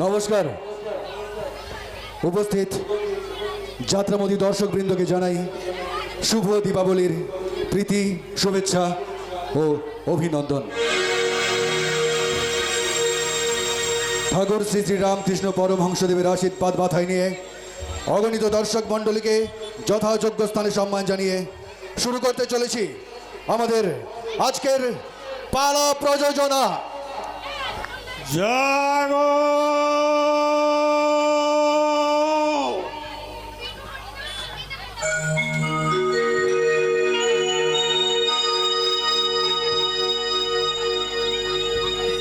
নমস্কার। উপস্থিত যাত্রামোদী দর্শকবৃন্দকে জানাই শুভ দীপাবলির প্রীতি, শুভেচ্ছা ও অভিনন্দন। ঠাকুর শ্রী শ্রী রামকৃষ্ণ পরমহংসদেবের আশীর্বাদ মাথায় নিয়ে অগণিত দর্শক মণ্ডলীকে যথাযোগ্য স্থানে সম্মান জানিয়ে শুরু করতে চলেছি আমাদের আজকের পালা প্রযোজনা। জাগো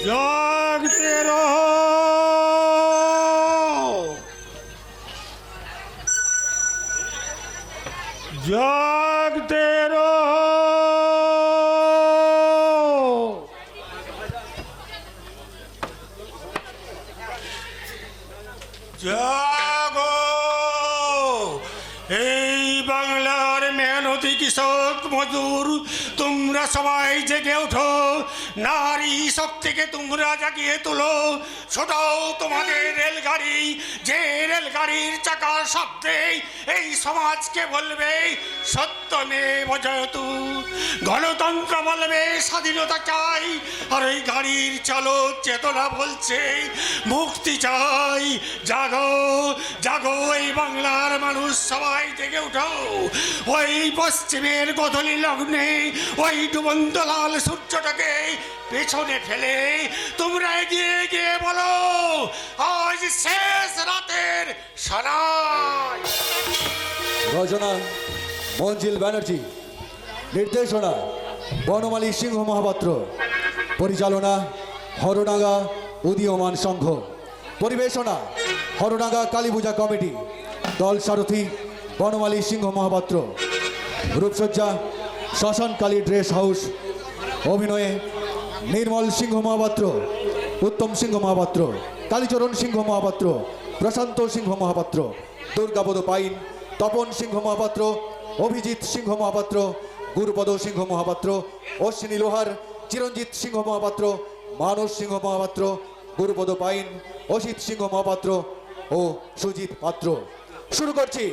জাগতে রহো, জাগতে রহো। জাগো, এই বাংলার মেহনতি কৃষক মজুর, তোমরা সবাই জেগে ওঠো। নারী শক্তিকে তোমরা জাগিয়ে তোলো। ছোটাও তোমাদের রেলগাড়ি, যে রেলগাড়ির চাকার শব্দে এই সমাজকে বলবে সত্যমেব জয়তু। গণতন্ত্র বলবে স্বাধীনতা চাই, আর এই গাড়ির চালক চেতনা বলছে মুক্তি চাই। জাগো জাগো, এই বাংলার মানুষ সবাই জেগে উঠো। ওই পশ্চিমের গধূলি লগ্নে ওই ডুবন্ত লাল সূর্যটাকে পেছনে ফেলে তোমরা এগিয়ে গিয়ে বলো, আজ শেষ রাতের সানাই। রচনা মঞ্জিল ব্যানার্জি, নির্দেশনা বনমালী সিংহ মহাপাত্র, পরিচালনা হরডাঙ্গা উদীয়মান সংঘ, পরিবেশনা হরডাঙ্গা কালীপূজা কমিটি, দল সারথী বনমালী সিংহ মহাপাত্র, রূপসজ্জা শ্মশান কালী ড্রেস হাউস, অভিনয়ে নির্মল সিংহ মহাপাত্র, উত্তম সিংহ মহাপাত্র, কালীচরণ সিংহ মহাপাত্র, প্রশান্ত সিংহ মহাপাত্র, দুর্গাপদ পাইন, তপন সিংহ মহাপাত্র, অভিজিৎ সিংহ মহাপাত্র, গুরুপদ সিংহ মহাপাত্র, অশ্বিনী লোহার, চিরঞ্জিত সিংহ মহাপাত্র, মানস সিংহ মহাপাত্র, গুরুপদ পাইন, অসিত সিংহ মহাপাত্র ও সুজিত পাত্র। শুরু করছি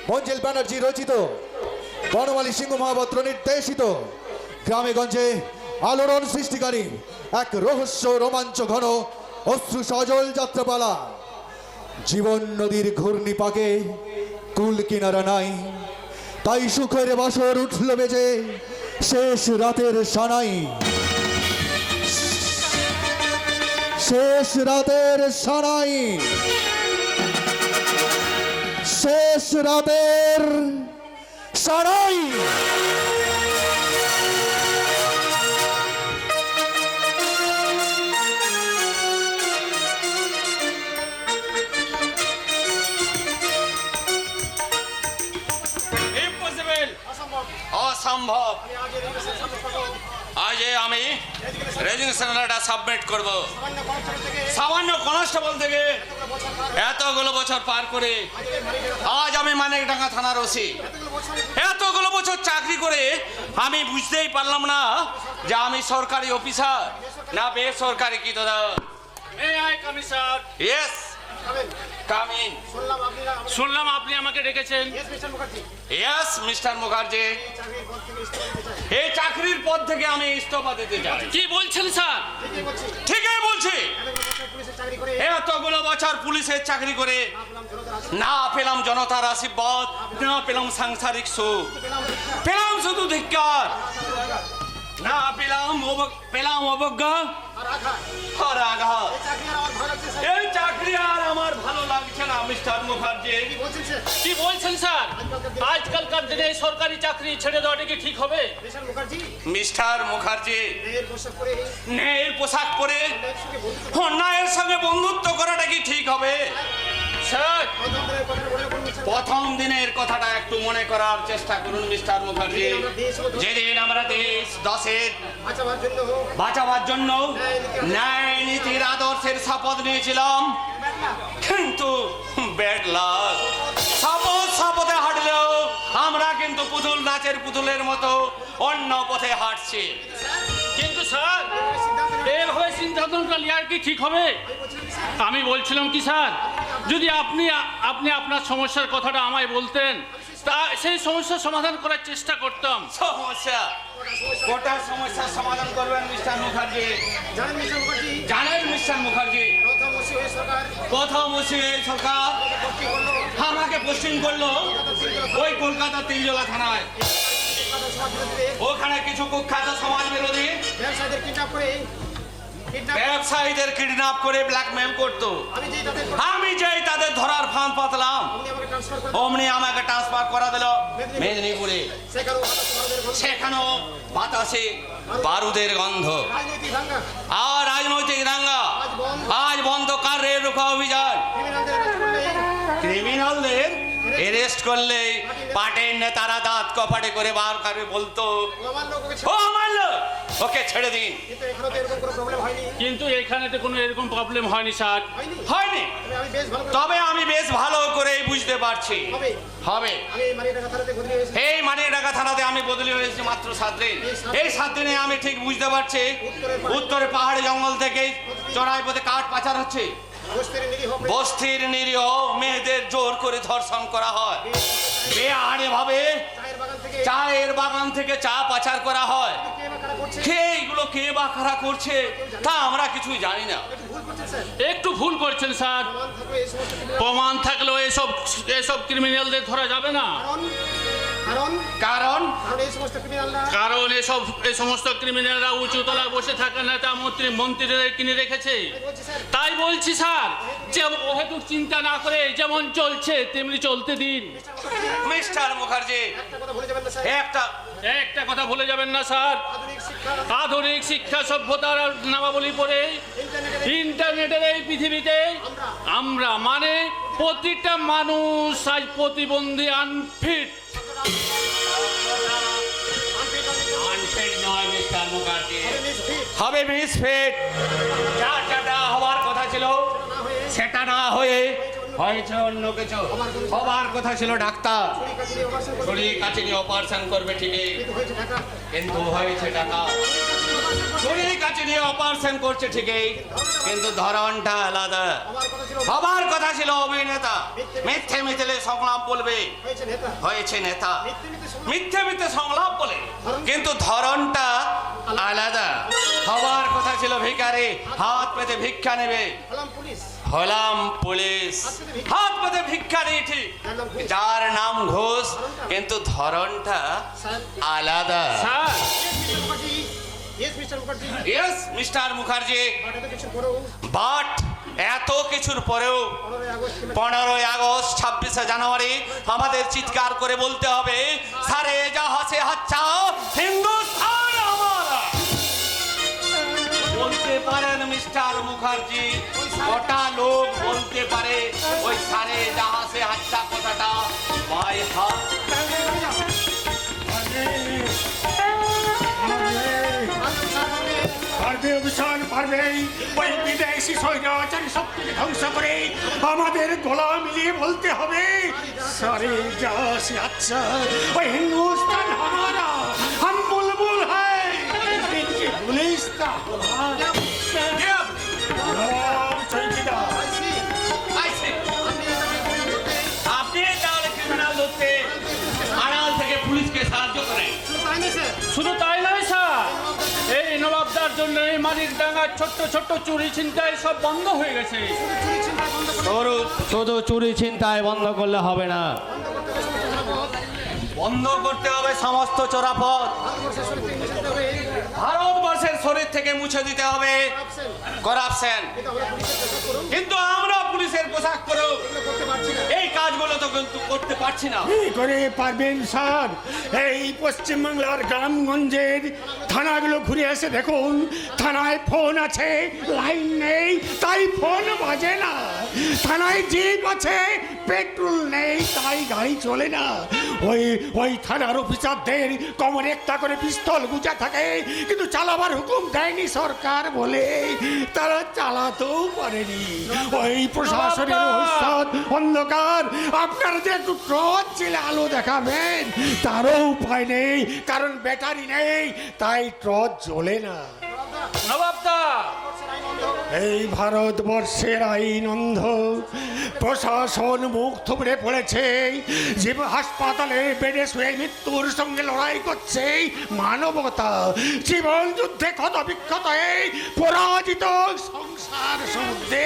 মঞ্জিল ব্যানার্জি রচিত, বনমালী সিংহ মহাপাত্র নির্দেশিত, গ্রামে গঞ্জে আলোড়ন সৃষ্টিকারী এক রহস্য রোমাঞ্চ ঘন অশ্রু সজল যাত্রাপালা। জীবন নদীর ঘূর্ণিপাকে কুল কিনারা নাই, তাই সুখের বাসর উঠল বেজে শেষ রাতের সানাই। শেষ রাতের সানাই, শেষ রাতের সানাই। অসম্ভব। আজ আমি রেজিগনেশন লেটার সাবমিট করব। সামান্য কনস্টেবল থেকে এতগুলো বছর পার করে আজ আমি মানিকডাঙ্গা থানার ওসি। এতগুলো বছর চাকরি করে আমি বুঝতেই পারলাম না যে আমি সরকারি অফিসার না বেসরকারি কীটদার। Yes, come in. শুনলাম আপনি আমাকে ডেকেছেন। ইয়েস মিস্টার মুখার্জি, এই চাকরির পদ থেকে আমি ইস্তফা দিতে চাই। কি বলছেন স্যার? ঠিকই বলছি। এতগুলো বছর পুলিশের চাকরি করে না পেলাম জনতার আশীর্বাদ, না পেলাম সাংসারিক সুখ, পেলাম শুধু ধিক্কার, না পেলাম অবজ্ঞা আর আঘাত। এই চাকরি আর আমার ভালো লাগছে না মিস্টার মুখার্জি। কি বলছেন স্যার? আজকালকার দিনে সরকারি চাকরি ছেড়ে দেওয়াটা কি ঠিক হবে? মিস্টার মুখার্জি, ন্যায়ের পোশাক পরে অন্যায়ের সঙ্গে বন্ধুত্ব করাটা কি ঠিক হবে? স্যার, প্রথম দিনের কথাটা একটু মনে করার চেষ্টা করুন মিস্টার মুখার্জি। যেদিন আমরা দেশের বাঁচাবার জন্য ন্যায় নীতির আদর্শের শপথ নিয়েছিলাম, কিন্তু ব্যাড লাক, শপথে হাঁটলেও আমরা কিন্তু পুতুল নাচের পুতুলের মতো অন্য পথে হাঁটছি। কিন্তু স্যার, এভাবে সিদ্ধান্তটা নেওয়ার কি ঠিক হবে? আমি বলছিলাম কি স্যার, যদি আপনি আপনি আপনার সমস্যার কথাটা আমায় বলতেন, তা সেই সমস্যার সমাধান করার চেষ্টা করতাম। সমস্যা গোটা সমস্যার সমাধান করবেন মিস্টার মুখার্জি। জানেন মিস্টার মুখার্জি, জানেন মিস্টার মুখার্জি, প্রথম মসিয়ে সরকার কোথাও বসিয়ে সরকার ভর্তি করলো আমাকে পোস্টিং করলো ওই কলকাতা তিনজলা থানায়। কলকাতা সমাজ বিরোধীদের ওখানে কিছু কুখ্যাত সমাজ বিরোধী ব্যবসায়ীদের কিডন্যাপ করে ব্যবসায়ীদের কিডন্যাপ করে ব্ল্যাকমেল করতো। আমি যেই তাদের ধরার ফাঁদ পাতলাম, উনি আমাকে ট্রান্সফার করে অমনি আমাকে ট্রান্সফার করা দিল মেদিনীপুরে। সেখানেও হাতে সমাজের সেখানেও বাতাসে বারুদের গন্ধ রাজনৈতিক দাঙ্গা আর রাজনৈতিক দাঙ্গা। আজ বন্ধ কার রেল রোখা অভিযান। ক্রিমিনালদের অ্যারেস্ট করলেই পার্টির নেতারা দাঁত কপাটে করে বার করবে, বলতো ও আমার লোক, ওকে ছেড়ে দিন। কিন্তু এখানে তো এরকম কোনো প্রবলেম হয়নি। কিন্তু এখানে তো কোনো এরকম প্রবলেম হয়নি স্যার। হয়নি, আমি বেশ ভালো তবে আমি বেশ ভালো করে বুঝতে পারছি হবে হবে। আমি মারিয়াডাঙ্গা থানাতে বদলি হয়েছি। এই মানিকডাঙ্গা থানাতে আমি বদলি হয়েছি মাত্র 7 দিন। এই 7 দিনে আমি ঠিক বুঝতে পারছি উত্তরে পাহাড়ি জঙ্গল থেকে চড়াই পথে কাঠ পাচার হচ্ছে, বস্তির নিরীহ বস্তির নিরীহ মেয়েদের জোর করে ধর্ষণ করা হয়, বেআইনি ভাবে চায়ের বাগান চায়ের বাগান থেকে থেকে চা পাচার করা হয়। কে বা কারা করছে কে এগুলো কে বা কারা করছে তা আমরা কিছুই জানি না। ভুল করছেন স্যার। একটু ভুল করছেন স্যার। প্রমাণ থাকবে এই সমস্ত প্রমাণ থাকলেও এসব ক্রিমিনালদের ধরা যাবে না। কারণ কারণ এই সমস্ত ক্রিমিনালরা কারণ এই সমস্ত ক্রিমিনালরা উঁচু তলায় বসে থাকা নেতা মন্ত্রীদের কিনে রেখেছে। বলছি স্যার তাই বলছি স্যার, যে অহেতুক চিন্তা না করে যেমন চলছে তেমনি চলতে দিন। মিস্টার মুখার্জি একটা কথা ভুলে যাবেন না স্যার। একটা কথা ভুলে যাবেন না স্যার, আধুনিক শিক্ষা আধুনিক শিক্ষা সভ্যতার নামাবলী পড়ে ইন্টারনেটের এই পৃথিবীতে আমরা মানে প্রতিটা মানুষ আজ প্রতিবন্ধী, আনফিট। আনফিট নয় মিস্টার মুখার্জি, হবে মিসফিট। যাটা হওয়ার কথা ছিল সেটা না হয়ে হয়েছে অন্য কিছু। হবার কথা ছিল ডাক্তার, শরীর কাছে নিয়ে অপারেশন করবে ঠিকই, কিন্তু হয়েছে টাকা। শরীর কাছে নিয়ে অপারেশন করছে ঠিকই, কিন্তু ধরনটা আলাদা। হবার কথা ছিল অভিনেতা, মিথ্যে মিথ্যে সংলাপ বলবে, হয়েছে নেতা। মিথ্যে মিথ্যে সংলাপ বলে, কিন্তু ধরনটা আলাদা। হবার কথা ছিল ভিখারি, হাত পেতে ভিক্ষা নেবে, হলাম পুলিশ। হাত পেতে ভিক্ষা নিয়েছি, যার নাম ঘোষ, কিন্তু ধরনটা আলাদা। Sir yes mister Mukherjee, but এত কিছুর পরেও 15ই আগস্ট 26শে জানুয়ারি আমাদের চিৎকার করে বলতে হবে, সারে জাহাঁ সে হাচ্চা হিন্দুস্তান আমারা। বলতে পারেন মিস্টার মুখার্জি, গোটা লোক বলতে পারে ওই সারে জাহাঁ সে হাচ্চা কথাটা বাই হাত। পারবে অভিযান পারবে, ওই বিদেশি স্বৈরাচারী শক্তিকে ধ্বংস করে আমাদের গলা মিলিয়ে বলতে হবে, সারে জাহাঁ সে আচ্ছা ওই হিন্দুস্তান হামারা, हम बुलबुल है इनकी गुलिस्तां हमारा। চৌকিদার আপনি তাহলে ক্রিমিনাল ধরতে আড়াল থেকে পুলিশকে সাহায্য করেন। শুধু তাই নয় স্যার, এই নবাবদার জন্য এই মানিকডাঙ্গার ছোট্ট ছোট্ট চুরি ছিনতাই সব বন্ধ হয়ে গেছে। শুধু চুরি ছিনতাই বন্ধ করলে হবে না, বন্ধ করতে হবে সমস্ত চোরাপথ। ভারতবর্ষের শরীর থেকে মুছে দিতে হবে করাপশন। কিন্তু আমরা পুলিশের পোশাক পরেও এই কাজগুলো তো কিন্তু করতে পারছি না। কি করে পারবেন স্যার? এই পশ্চিমবাংলার গ্রামগঞ্জের থানাগুলো ঘুরে এসে দেখুন, থানায় ফোন আছে, লাইন নেই, তাই ফোন বাজে না। থানায় জিপ আছে, পেট্রোল নেই, তাই গাড়ি চলে না। ওই থানার অফিসারদের কোমরে একটা করে পিস্তল গুজা থাকে, কিন্তু চালাবার হুকুম দেয়নি সরকার বলে তারা চালাতেও পারেনি। ওই প্রশাসনের ভবিষ্যৎ অন্ধকার। আপনারা যে একটু টর্চ ছেলে আলো দেখাবেন তারও উপায় নেই, কারণ ব্যাটারি নেই, তাই টর্চ জ্বলে না। নবাবদা এই ভারতবর্ষের আইন অন্ধ, প্রশাসন মুখ থুবড়ে পড়েছে, যে হাসপাতালে বেডে শুয়ে মৃত্যুর সঙ্গে লড়াই করছে মানবতা। জীবন যুদ্ধে ক্ষত বিক্ষত এই পরাজিত সংসার সমুদ্রে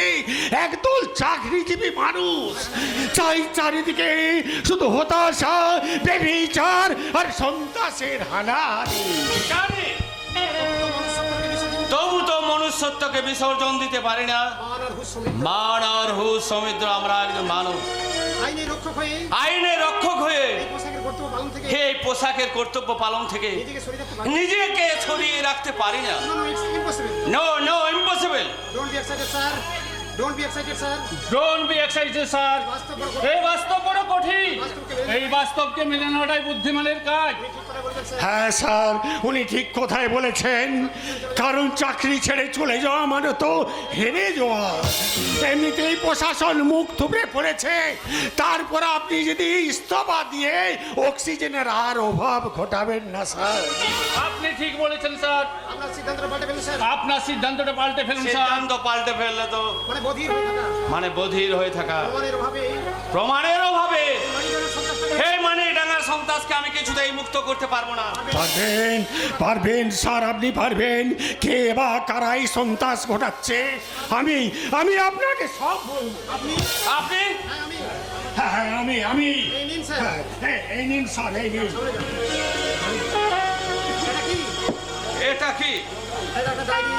একদল চাকরিজীবী মানুষ চাই চারিদিকে শুধু হতাশা, বেবিচার আর সন্ত্রাসের হানাহানি। তবু তো মনুষ্যত্বকে বিসর্জন দিতে পারি না। মান আর হুশ সমুদ্র, আমরা একজন মানব, আইনের রক্ষক হয়ে আইনের রক্ষক হয়ে এই পোশাকের কর্তব্য পালন থেকে এই পোশাকের কর্তব্য পালন থেকে নিজেকে সরিয়ে রাখতে পারি। নিজেকে ছড়িয়ে রাখতে পারি না। No, no, it's impossible. No no impossible. Don't be excited, sir. Don't be excited, sir. Don't be excited sir. বাস্তব বড় এই বাস্তব বড় কঠিন। এই বাস্তবকে মেনে নেওয়াটাই বুদ্ধিমানের কাজ। ঠিক করে বলবেন, স্যার। হ্যাঁ স্যার, উনি ঠিক কথাই বলেছেন। কারণ চাকরি ছেড়ে চলে যাওয়া মানে তো হেরে যাওয়া। এমনিতেই প্রশাসন মুখ থুবড়ে পড়েছে, তারপর আপনি যদি ইস্তফা দিয়ে অক্সিজেনের আর অভাব ঘটাবেন না স্যার। আপনি ঠিক বলেছেন স্যার। আপনার সিদ্ধান্তটা পাল্টে ফেলুন, স্যার। আপনার সিদ্ধান্তটা পাল্টে ফেলুন স্যার। সিদ্ধান্ত পাল্টে ফেললে তো মানে বধির হয়ে থাকা, মানে বধির হয়ে থাকা, প্রমাণের অভাবে প্রমাণের অভাবে মানিকজনের সন্ত্রাসটাকে এই মানে ডাঙ্গার সন্ত্রাসকে আমি কিছুতেই মুক্ত করতে পারবো না। পারবেন, পারবেন স্যার, আপনি পারবেন। কে বা কারাই সন্ত্রাস ঘটাচ্ছে আমি আমি আপনাকে সব বলবো। আপনি আমি হ্যাঁ হ্যাঁ, আমি এই নিন, স্যার। হ্যাঁ, হ্যাঁ, এই নিন স্যার, এই নিন। এটা কি? এটা কি? এটা একটা ডায়েরি।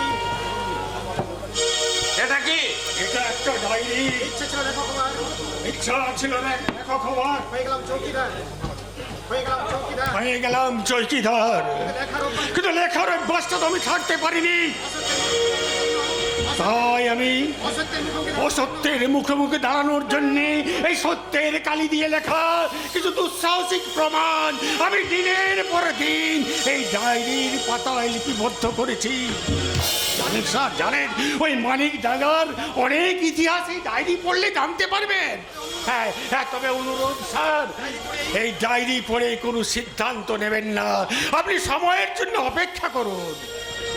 এটা কি? এটা একটা ডায়েরি। ইচ্ছে ছিল লেখক হওয়ার, ইচ্ছা ছিল লেখক হওয়ার, হয়ে গেলাম চৌকিদার। হয়ে গেলাম চৌকিদার। হয়ে গেলাম চৌকিদার। লেখার অভ্যাস কিন্তু লেখার অভ্যাসটা তো আমি থাকতে পারিনি, তাই আমি অসত্যের মুখোমুখি অসত্যের মুখোমুখি দাঁড়ানোর জন্য এই সত্যের কালি দিয়ে লেখা কিছু দুঃসাহসিক প্রমাণ আমি দিনের পর দিন এই ডায়েরির পাতায় লিপিবদ্ধ করেছি। জানেন স্যার, জানেন ওই মানিক ডাঙ্গার অনেক ইতিহাস এই ডায়েরি পড়লে জানতে পারবেন। হ্যাঁ হ্যাঁ, তবে অনুরোধ স্যার, এই ডায়েরি পড়ে কোনো সিদ্ধান্ত নেবেন না, আপনি সময়ের জন্য অপেক্ষা করুন।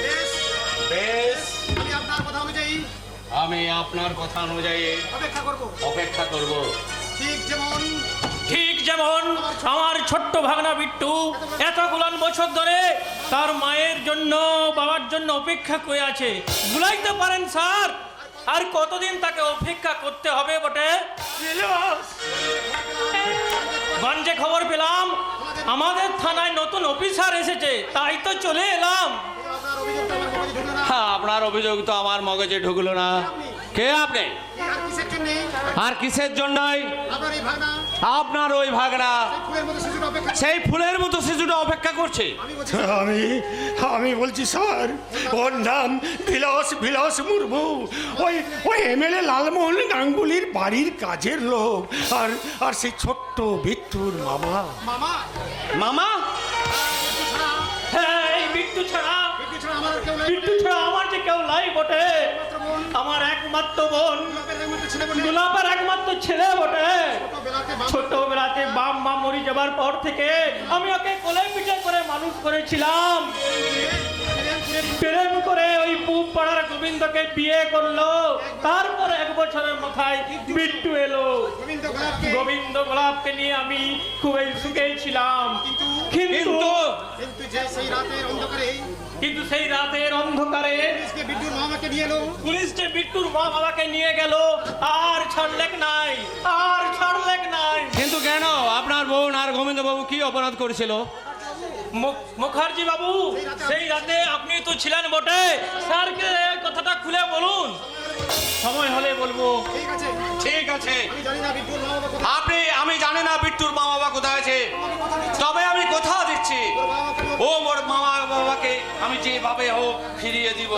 বেশ, বেশ, আমি আপনার কথা অনুযায়ী আমি আপনার কথা অনুযায়ী অপেক্ষা করব। অপেক্ষা করব। ঠিক যেমন আমার ছোট্ট ভাগনা বিট্টু এতগুলান বছর ধরে তার মায়ের জন্য বাবার জন্য অপেক্ষা করে আছে। বুঝাইতে পারেন স্যার আর কতদিন তাকে অপেক্ষা করতে হবে বটে? গঞ্জে খবর পেলাম আমাদের থানায় নতুন অফিসার এসেছে, তাই তো চলে এলাম। আপনার অভিযোগটা আমার মগজে ঢুকলো না। হ্যাঁ, আপনার অভিযোগ তো আমার মগজে ঢুকলো না। কে আপনি? আর কিসের জন্যে? আর কিসের জন্যই? আপনার এই ভাগনা আপনার ওই ভাগনা ফুলের মতো শিশুটা অপেক্ষা সেই ফুলের মতো শিশুটা অপেক্ষা করছে। আমি বলছি আমি আমি বলছি স্যার, ওর নাম বিলাস মুর্মু, ওই এমএলএ লালমোহন গাঙ্গুলির বাড়ির কাজের লোক, আর আর সেই ছোট্ট বিট্টুর মামা। মামা মামা? ছাড়া হ্যাঁ, এই বিট্টু ছাড়া বিট্টু ছাড়া আমার আর কেউ নাই। বিট্টু ছাড়া আমার যে কেউ নাই বটে। একমাত্র বোন, আমার একমাত্র বোন, গোলাপের একমাত্র ছেলে বলে গোলাপের একমাত্র ছেলে বটে। ছোটবেলাতে বাবা ছোটবেলাতে বাপ মা মরে যাবার পর থেকে আমি ওকে কোলে পিঠে করে মানুষ করেছিলাম। প্রেম করে ওই পূব পাড়ার গোবিন্দকে বিয়ে করলো, তারপর এক বছরের মাথায় বিট্টু এলো। গোবিন্দ গোলাপকে গোবিন্দ গোলাপকে নিয়ে আমি খুবই সুখে ছিলাম। কিন্তু কিন্তু যে সেই রাতের অন্ধকারে কিন্তু সেই রাতের অন্ধকারে পুলিশকে বিট্টুর মামাকে নিয়ে এলো। পুলিশ যে বিট্টুর মা বাবাকে নিয়ে গেল, আর ছাড়লেক নাই, আর ছাড়লেক নাই। কিন্তু কেন? আপনার বোন আর গোবিন্দ বাবু কি অপরাধ করেছিল? মুখার্জি বাবু, সেই রাতে আপনি তো ছিলেন বটে, স্যারকে কথাটা খুলে বলুন। সময় হলে বলবো। ঠিক আছে, ঠিক আছে, আমি জানি না বিট্টুর মা বাবা কোথায়। আমি জানি না বিট্টুর মা বাবা কোথায় আছে, আমি কথা দিচ্ছি, তবে আমি কথা দিচ্ছি ওর বাবা মাকে ও মোর মামা বাবাকে আমি যেভাবে হোক ফিরিয়ে দিব।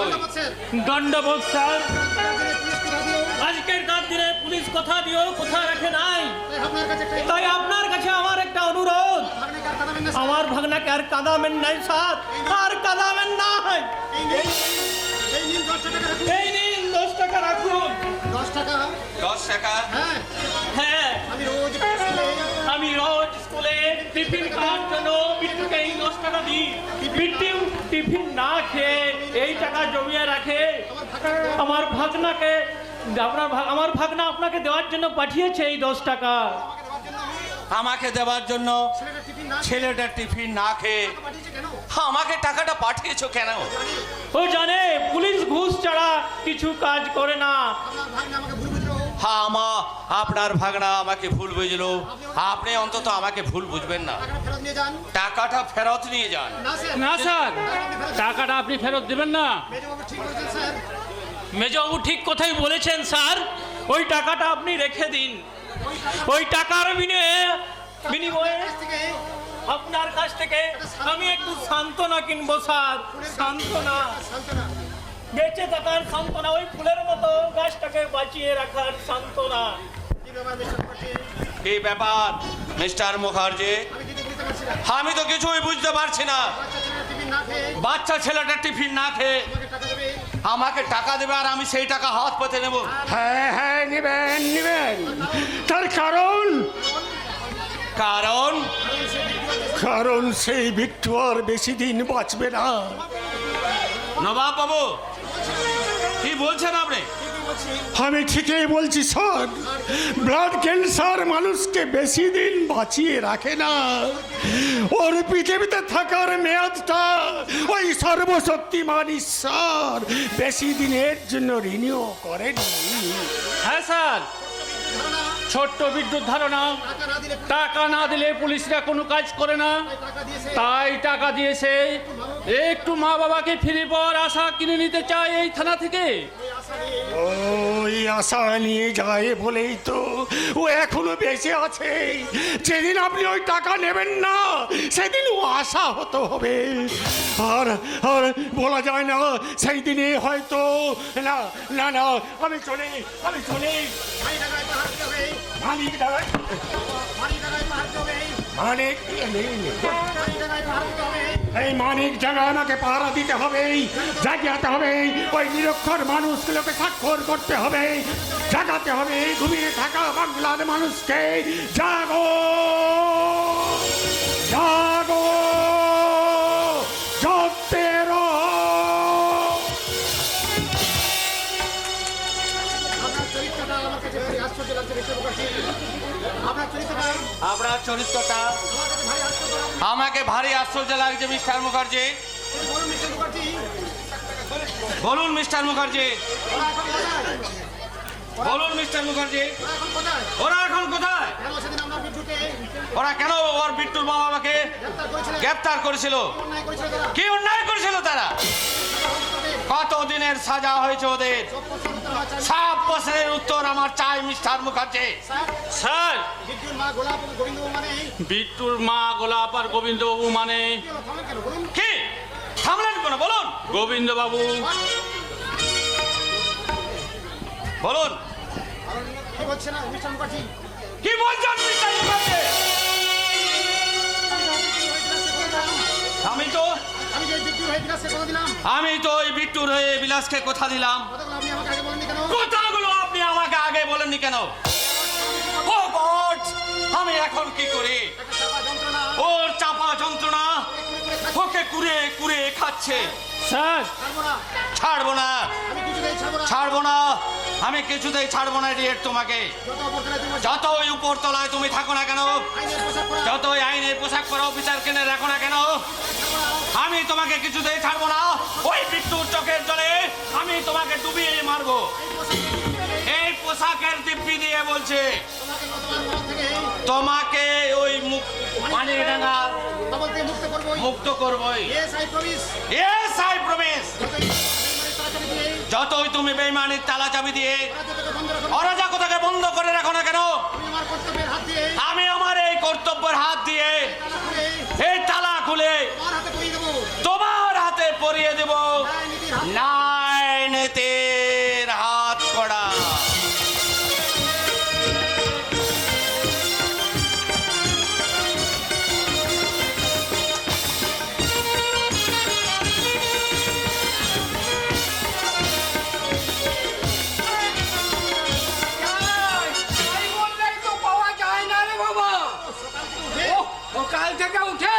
দণ্ডবোধ স্যার, পুলিশ কথা দিও। আজকের দিনে পুলিশ কথা দিও, কথা রাখে নাই। আপনার কাছে একটা তাই আপনার কাছে আমার একটা অনুরোধ, ভাগনে কার কাঁদাবেন না, স্যার। আমার ভাগনাকে আর কাঁদাবেন নাই স্যার, আর কাঁদাবেন নাই। এই নিন 10 টাকা রাখুন। এই নিন 10 টাকা রাখুন। 10 টাকা? 10 টাকা? হ্যাঁ, হ্যাঁ, আমি রোজ স্কুলে আমি রোজ স্কুলে টিফিন খাওয়ার জন্য বিট্টুকে এই 10 টাকা দিই। বিট্টু টিফিন না খেয়ে এই টাকা জমিয়ে রাখে। আমার ভাগনাকে আমার ভাগনা আপনাকে দেওয়ার জন্য পাঠিয়েছে এই 10 টাকা। আমাকে দেওয়ার জন্য ছেলেটা টিফিন না ছেলেটা টিফিন না খেয়ে পাঠিয়েছে কেন? আমাকে টাকাটা পাঠিয়েছো কেন? ও জানে পুলিশ ঘুষ ছাড়া কিছু কাজ করে না। আপনার ভাগ্নে আমাকে ভুল বুঝলো। হ্যাঁ আপনার ভাগনা আমাকে ভুল বুঝলো। আপনি অন্তত আমাকে ভুল বুঝবেন না। টাকাটা ফেরত নিয়ে যান। টাকাটা ফেরত নিয়ে যান। না স্যার, না স্যার, টাকাটা আপনি ফেরত দেবেন না। মেজবাবু ঠিক বলছেন স্যার। মেজবাবু ঠিক কথাই বলেছেন স্যার। ওই টাকাটা আপনি রেখে দিন। ওই টাকার বিনিময়ে কাছ থেকে আপনার কাছ থেকে আমি একটু সান্ত্বনা কিনবো স্যার। সান্ত্বনা, সান্ত্বনা। বেঁচে থাকার সান্ত্বনা, ওই ফুলের মতো গাছটাকে বাঁচিয়ে রাখার সান্ত্বনা। কি ব্যাপার মিস্টার মুখার্জি? এই ব্যাপার মিস্টার মুখার্জি, আমি কিছু বুঝতে পারছি না। আমি তো কিছুই বুঝতে পারছি না। বাচ্চা ছেলেটা টিফিন না খেয়ে বাচ্চা ছেলেটা টিফিন না খেয়ে আমাকে টাকা আমাকে টাকা দেবে। দেবে আর আমি সেই টাকা হাত পেতে নেব। হ্যাঁ হ্যাঁ নেবেন নেবেন। তার কারণ কারণ কারণ সেই বিট্টু আর বেশি দিন বাঁচবে না। নবাব বাবু কি বলছেন আপনি? আমি ঠিকই বলছি স্যার। ব্লাড ক্যান্সার মানুষকে বেশি দিন বাঁচিয়ে রাখে না। ওর পৃথিবীতে থাকার মেয়াদটা ওই সর্বশক্তিমান ঈশ্বর বেশি দিনের জন্য রিনিউ করেনি। হ্যাঁ স্যার, ছোট্ট বিদ্যুৎ ধারণা। টাকা না দিলে পুলিশরা কোনো কাজ করে না, তাই টাকা দিয়েছে। একটু মা বাবাকে ফিরে পাওয়ার আশা কিনে নিতে চাই এই থানা থেকে। ওই আশা নিয়ে যায় বলেই তো ও এখনো বেঁচে আছে। যেদিন আপনি ওই টাকা নেবেন না সেদিন ও আশা হতে হবে। আর আর বলা যায় না সেই দিনে হয়তো না না না আমি চলি। মালিক দাঁড়ায় মানিক এই মানিক জায়গায় আমাকে পাহারা দিতে হবে, জাগাতে হবে। ওই নিরক্ষর মানুষগুলোকে স্বাক্ষর করতে হবে, জাগাতে হবে। ঘুমিয়ে থাকা বাংলার মানুষকে জাগো জাগো জাগতে রহো। আপনার চরিত্রটা আমার কাছে ভারী আশ্চর্য লাগছে মিস্টার মুখার্জি। আপনার চরিত্রটা আপনার চরিত্রটা আমাকে ভারী আশ্চর্য লাগছে মিস্টার মুখার্জি। বলুন মিস্টার মুখার্জি, বলুন মিস্টার মুখার্জি, বলুন মিস্টার মুখার্জি, ওরা এখন কোথায়? ওরা এখন কোথায়? কেন সেদিন আমরা বিদ্যুৎকে ওরা কেন ওর বিট্টুর মা বাবাকে গ্রেফতার গ্রেপ্তার করেছিল? করেছিলেন? অন্যায় করেছিল তারা। কি অন্যায় করেছিল তারা? কত দিনের সাজা হয়েছে ওদের? 7 বছরের উত্তর আমার চাই মিস্টার মুখার্জি। স্যার, বিদ্যুৎ মা গোলাপ ও গোবিন্দ মানে বিট্টুর মা গোলাপ আর গোবিন্দবাবু মানে কেন বলুন? কি থামলেন কেন? বলুন গোবিন্দবাবু। বলুন কি বলছে না মিস্টার মুখার্জি? কি বলছেন মিস্টার মুখার্জি? আমি যে বিদ্যুৎ হয়ে বিলাসকে কথা দিলাম, আমি তো ওই বিট্টুর হয়ে বিলাসকে কথা দিলাম। কথাগুলো আপনি আমাকে আগে বলেননি কেন? কথাগুলো আপনি আমাকে আগে বলেননি কেন? ও গড, আমি এখন কি করি? একটা চাপা যন্ত্রণা ওর চাপা যন্ত্রণা ওকে কুরে কুরে খাচ্ছে। স্যার, ছাড়বো না। ছাড়বো না, আমি কিছুতেই ছাড়বো ছাড়বো না। না, আমি কিছুতেই ছাড়বো না ডিয়েট তোমাকে। যত অপরতলায় তুমি যত ওই উপর তলায় তুমি থাকো না কেন, আইনের পোশাক পরা যত ওই আইনের পোশাক পরা অফিসার কিনে রাখো না কেন, আমি তোমাকে কিছুতেই ছাড়বো না। ওই বিট্টুর চোখের জলে আমি তোমাকে ডুবিয়ে মারবো। এই পোশাকের দিব্যি দিয়ে বলছে তোমাকে গতবার মন থেকে তোমাকে ওই পানি ডাঙা কবল থেকে মুক্ত করবোই। মুক্ত করবই। Yes, I promise. Yes, I promise. যতই যতই তুমি বেইমানির তাড়াতাড়ি দিয়ে বেইমানির তালা চাবি দিয়ে রাজত্বকে বন্ধ রাখো। অরাজকতাকে বন্ধ করে রাখো না কেন, আমি আমার কর্তব্যের হাত দিয়ে আমি আমার এই কর্তব্যের হাত দিয়ে তালা খুলে এই তালা খুলে তোমার হাতে তুলে দেবো। তোমার হাতে পরিয়ে দেব ন্যায় নীতির হাত ন্যায় নীতির হাত কড়া। সকাল থেকে উঠে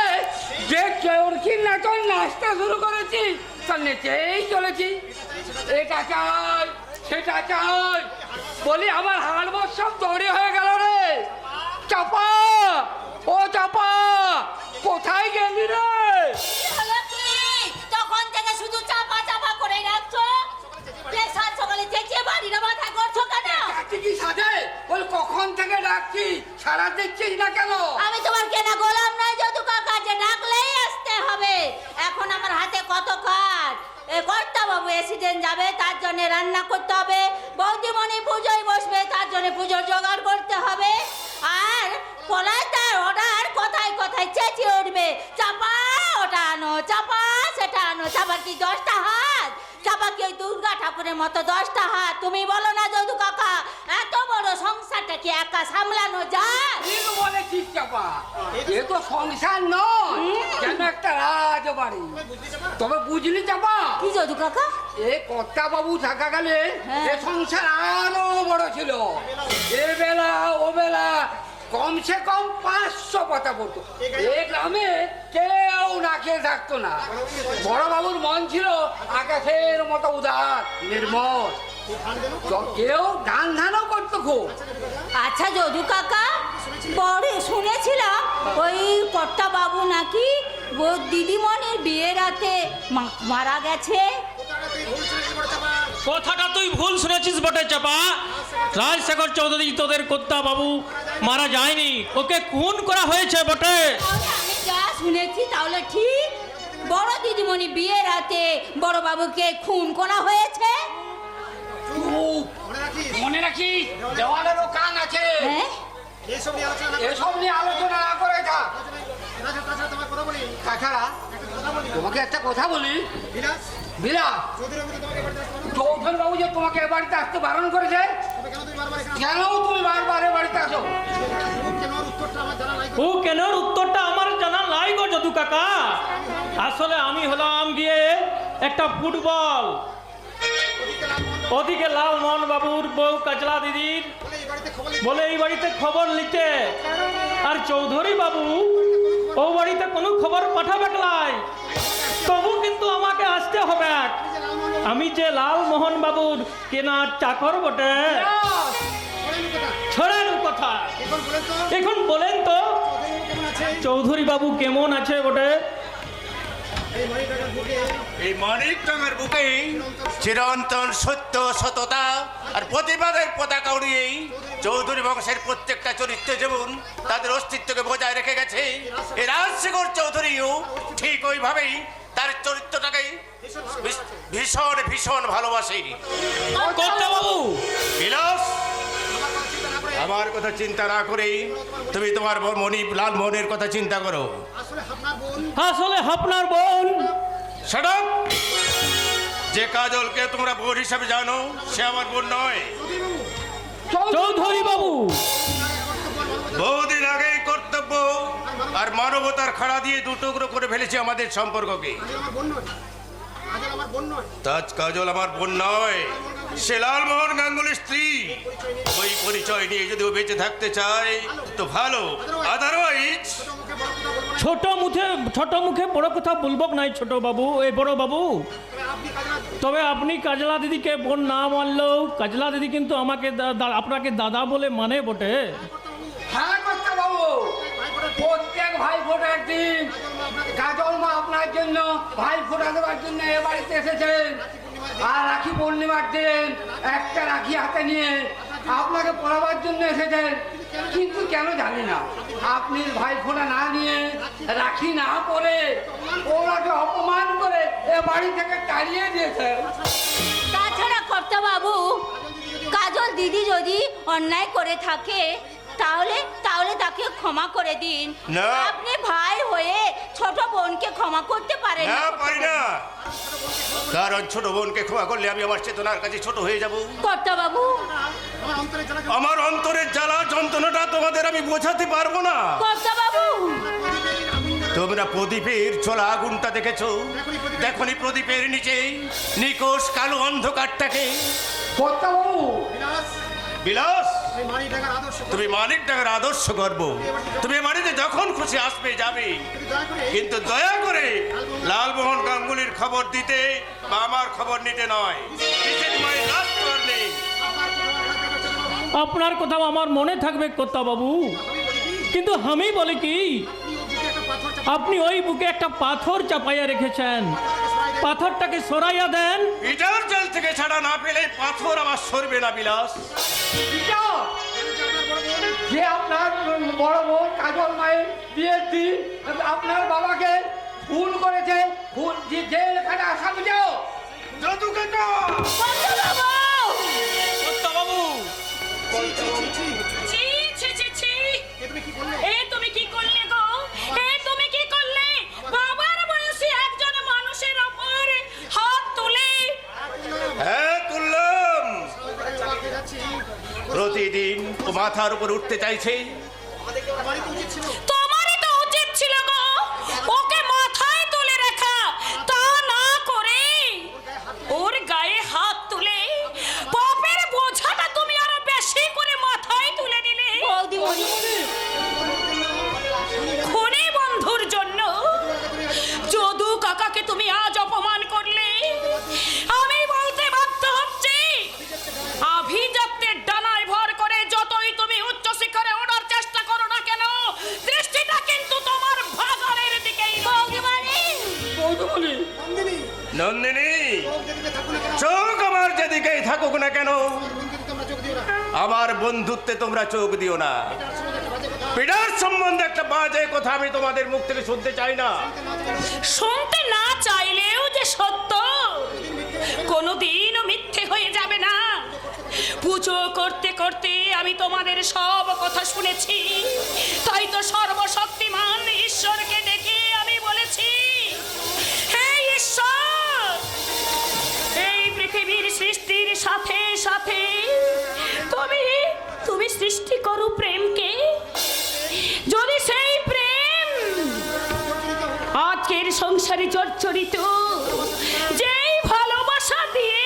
যে কেউরকি নাচন নাচতে শুরু করেছি তার নেচেই চলেছি। এটা চাই সেটা চাই বলি আমার হাড় সব দড়ি হয়ে গেল রে। চাপা, ও চাপা, কোথায় গেলি রে? হলো কি? তখন থেকে শুধু চাপা চাপা করে রাখছো। সাত সকালে চেঁচিয়ে বাড়িটা মাথায় করছো কেন? ডাকছি কি সাজে? বল কখন থেকে ডাকছি, সারা দিচ্ছিস না কেন? আমি তোমার কেনা গোলাম নয় যদু কাকা যে ডাকলেই আসতে হবে। এখন আমার হাতে কত কাজ। কর্তা বাবু এক্সিডেন্ট যাবে, তার জন্য রান্না করতে হবে। বৌদিমণি পুজোয় বসবে, তার জন্য পুজোর জোগাড় করতে হবে। আর পলায় তার অর্ডার কথায় কথায় চেঁচিয়ে উঠবে, চাপা ওটা আনো, চাপা সেটা আনো। চাপার কি 10টা হাত? চাপা কি ওই দুর্গা ঠাকুরের মতো 10টা হাত? তুমি বলো না যদু কাকা, এত বড় সংসারটা কি একা সামলানো যায়? ঠিক বলেছিস চাপা, এ তো সংসার নয়, যেন একটা রাজবাড়ি। তবে বুঝলি চাপা, কি যদু কাকা? এ কর্তা বাবু থাকা গেলে হ্যাঁ। এ সংসার আরো বড় ছিল। এ বেলা ও বেলা কমসে কম 500 পাতা পড়তো। এই গ্রামে কেউ না খেয়ে থাকতো না। বড় বাবুর মন ছিল আকাশের মতো উদার নির্মল। তো কেউ গান ধানও করতো খুব। আচ্ছা যদু কাকা, বড় শুনেছিলাম ওই কর্তা বাবু নাকি দিদিমণির বিয়ের রাতে মারা গেছে। কথাটা তুই ভুল শুনেছিস বটে চাপা। রাজশেখর চৌধুরী তোদের কর্তা বাবু মারা যায়নি, ওকে খুন করা হয়েছে বটে। তাহলে আমি যা শুনেছি তাহলে ঠিক। বড় দিদিমণি বিয়ের রাতে বড় বাবুকে খুন করা হয়েছে। চুপ, মনে রাখিস দেওয়ালেরও কান আছে। হ্যাঁ, এইসব নিয়ে আলোচনা না এসব নিয়ে আলোচনা না করে থাক। তাছাড়া তোমার কথা বলি, তাছাড়া তোমাকে একটা কথা বলি বিলাস বিলাস, চৌধুরী বাবু তোমাকে বাড়িতে আসতে বলো। চৌধুরী বাবু যে তোমাকে এ বাড়িতে আসতে বারণ করেছে, তবে কেন তুমি বারবার এখানে কেন তুমি বারবার এ বাড়িতে আসো? কেন উত্তরটা আমার জানা নাই। ও কেন উত্তরটা আমার জানা নাই গো যদু কাকা। আসলে আমি হলাম গিয়ে একটা ফুটবল, ওদিকে লালমোহন বাবুর বউ কাজলা দিদির এই বাড়িতে খবর বলে এই বাড়িতে খবর নিতে। আর চৌধুরী বাবু ও বাড়িতে কোনো খবর পাঠাবে নাই, তবু কিন্তু আমাকে আসতে হবে। আমি যে লালমোহন বাবুর কেনা চাকর বটে। ছড়ানো কথা এখন বলেন তো এখন বলেন তো কেমন আছে চৌধুরী বাবু কেমন আছে বটে? এই মানিটাকার বুকে? এই মানিকটাঙ্গের বুকে চিরন্তন সত্য সততা আর প্রতিবাদের পতাকা উড়িয়েই চৌধুরী বংশের প্রত্যেকটা চরিত্র যেমন তাদের অস্তিত্বকে বজায় রেখে গেছে, এই রাজশেখর চৌধুরীও ঠিক ওইভাবেই তার চরিত্রটাকে ভীষণ ভীষণ ভালোবাসে। কর্তা বাবু বিলাস, আমার কথা চিন্তা না করেই তুমি তোমার লালমোহনের কথা চিন্তা করো। আসলে আপনার বোন আসলে আপনার বোন Shut up! যে কাজলকে তোমরা বোন হিসাবে জানো সে আমার বোন নয়। চৌধুরী বাবু বহুদিন আগেই কর্তব্য আর মানবতার খাড়া দিয়ে দুটুকরো করে ফেলেছে আমাদের সম্পর্ককে। আমার বোন নয়, আজল আমার বোন নয়। তাজ কাজল আমার বোন নয়, সে লালমোহন গাঙ্গুলির স্ত্রী। ওই পরিচয় নিয়ে যদি ও বেঁচে থাকতে চায় তো ভালো, আদারওয়াইজ ছোট মুখে বড় কথা বলবো নাই ছোট বাবু, এই বড় বাবু। তবে আপনি কাজলা দিদিকে বোন না মানলেও কাজলা দিদি কিন্তু আমাকে আপনাকে দাদা বলে মানে বটে। হ্যাঁ কর্তা বাবু, প্রত্যেক ভাই ফোটার দিন কাজল মা আপনার জন্য ভাই ফোটা দেওয়ার জন্য এ বাড়িতে এসেছেন। আর রাখি পূর্ণিমার দিন একটা রাখি হাতে নিয়ে আপনাকে পড়াবার জন্য এসেছেন। কিন্তু কেন জানি না আপনি ভাই ফোটা না নিয়ে রাখি না পরে ওনাকে অপমান করে এ বাড়ি থেকে তাড়িয়ে দিয়েছেন। তাছাড়া কর্তা বাবু, কাজল দিদি যদি অন্যায় করে থাকে তাহলে তাকে ক্ষমা করে দিন। না। আপনি ভাই হয়ে ছোট বোনকে ক্ষমা করতে পারেন না, না? পারি না। কারণ ছোট বোনকে ক্ষমা করলে আমি আমার চেতনার কাছে ছোট হয়ে যাব। কর্তা বাবু, আমার অন্তরের জ্বালা যন্ত্রণাটা তোমাদের আমি বোঝাতে পারবো না। কর্তা বাবু, তোমরা প্রদীপের চলা আগুনটা দেখেছো? দেখনি প্রদীপের নিচে নিকোষ কালো অন্ধকারটাকে? কর্তা বাবু, বিলাস, এই মানিক ডাকার আদর্শ তুমি মানিক ডাকার আদর্শ গর্ব, তুমি এ বাড়িতে যখন খুশি আসবে যাবে, দয়া করে কিন্তু দয়া করে লালমোহন গাঙ্গুলির খবর দিতে বা আমার খবর নিতে নয়। This is my last warning. আপনার কথাও আমার মনে থাকবে কর্তা বাবু, কিন্তু আমি বলি কি, আপনি ওই বুকে একটা পাথর চাপাইয়া রেখেছেন, পাথরটাকে সরাইয়া দেন। ইটার জেল থেকে ছাড়া না পেলে পাথর আমার সরবে না বিলাস। পিতা, যে আপনার বড় বোন কাজল মায়ের বিয়ের দিন আপনার বাবাকে খুন করেছে, খুন যে এখানে আসামি যাও জাদুকাটা কর্তা বাবু, ছি ছি ছি ছি, তুমি কি করলে? এ তুমি কি করলে গো? এ তুমি কি করলে? বাবার বয়সী একজন মানুষের ওপর হাত তুলে। হ্যাঁ তুললাম। বাড়িতে যাচ্ছি, প্রতিদিন ও মাথার উপর উঠতে চাইছে। বাড়িতে উচিত ছিল তোমারই তো উচিত ছিল গো ওকে মাথায় তুলে রাখা, তা না করে ওর গায়ে হাত তুলে পাপের বোঝাটা তুমি আরো বেশি করে মাথায় তুলে নিলে। খুনি বন্ধুর জন্য যদু কাকাকে তুমি আজ অপমান করলে। আমি বলতে বাধ্য হচ্ছি, আভিজাত্যের ডানায় ভর করে যতই তুমি উচ্চ শিখরে ওঠার চেষ্টা করো না কেন, দৃষ্টিটা কিন্তু তোমার ভাগাড়ের দিকেই। বৌদি নন্দিনী, যেদিকে থাকুক না কেন, চোখ আমার যেদিকেই থাকুক না কেন, কিন্তু তোমরা চোখ দিও না। আমার বন্ধুত্বে তোমরা চোখ দিও না। তার সম্বন্ধে একটা বাজে কথা, পিটার সম্বন্ধে একটা বাজে কথা আমি তোমাদের মুখ থেকে শুনতে চাই না। শুনতে না চাইলেও যে সত্য কোনোদিনও মিথ্যে হয়ে যাবে না। পুজো করতে করতে আমি তোমাদের সব কথা শুনেছি, তাই তো সর্বশক্তিমান ঈশ্বরকে ডেকে আমি বলেছি, হে ঈশ্বর, এই পৃথিবীর সৃষ্টির সাথে সাথে তুমি সৃষ্টি করো প্রেমকে। যদি সেই প্রেম আজকের সংসারে জর্জরিত, যেই ভালোবাসা দিয়ে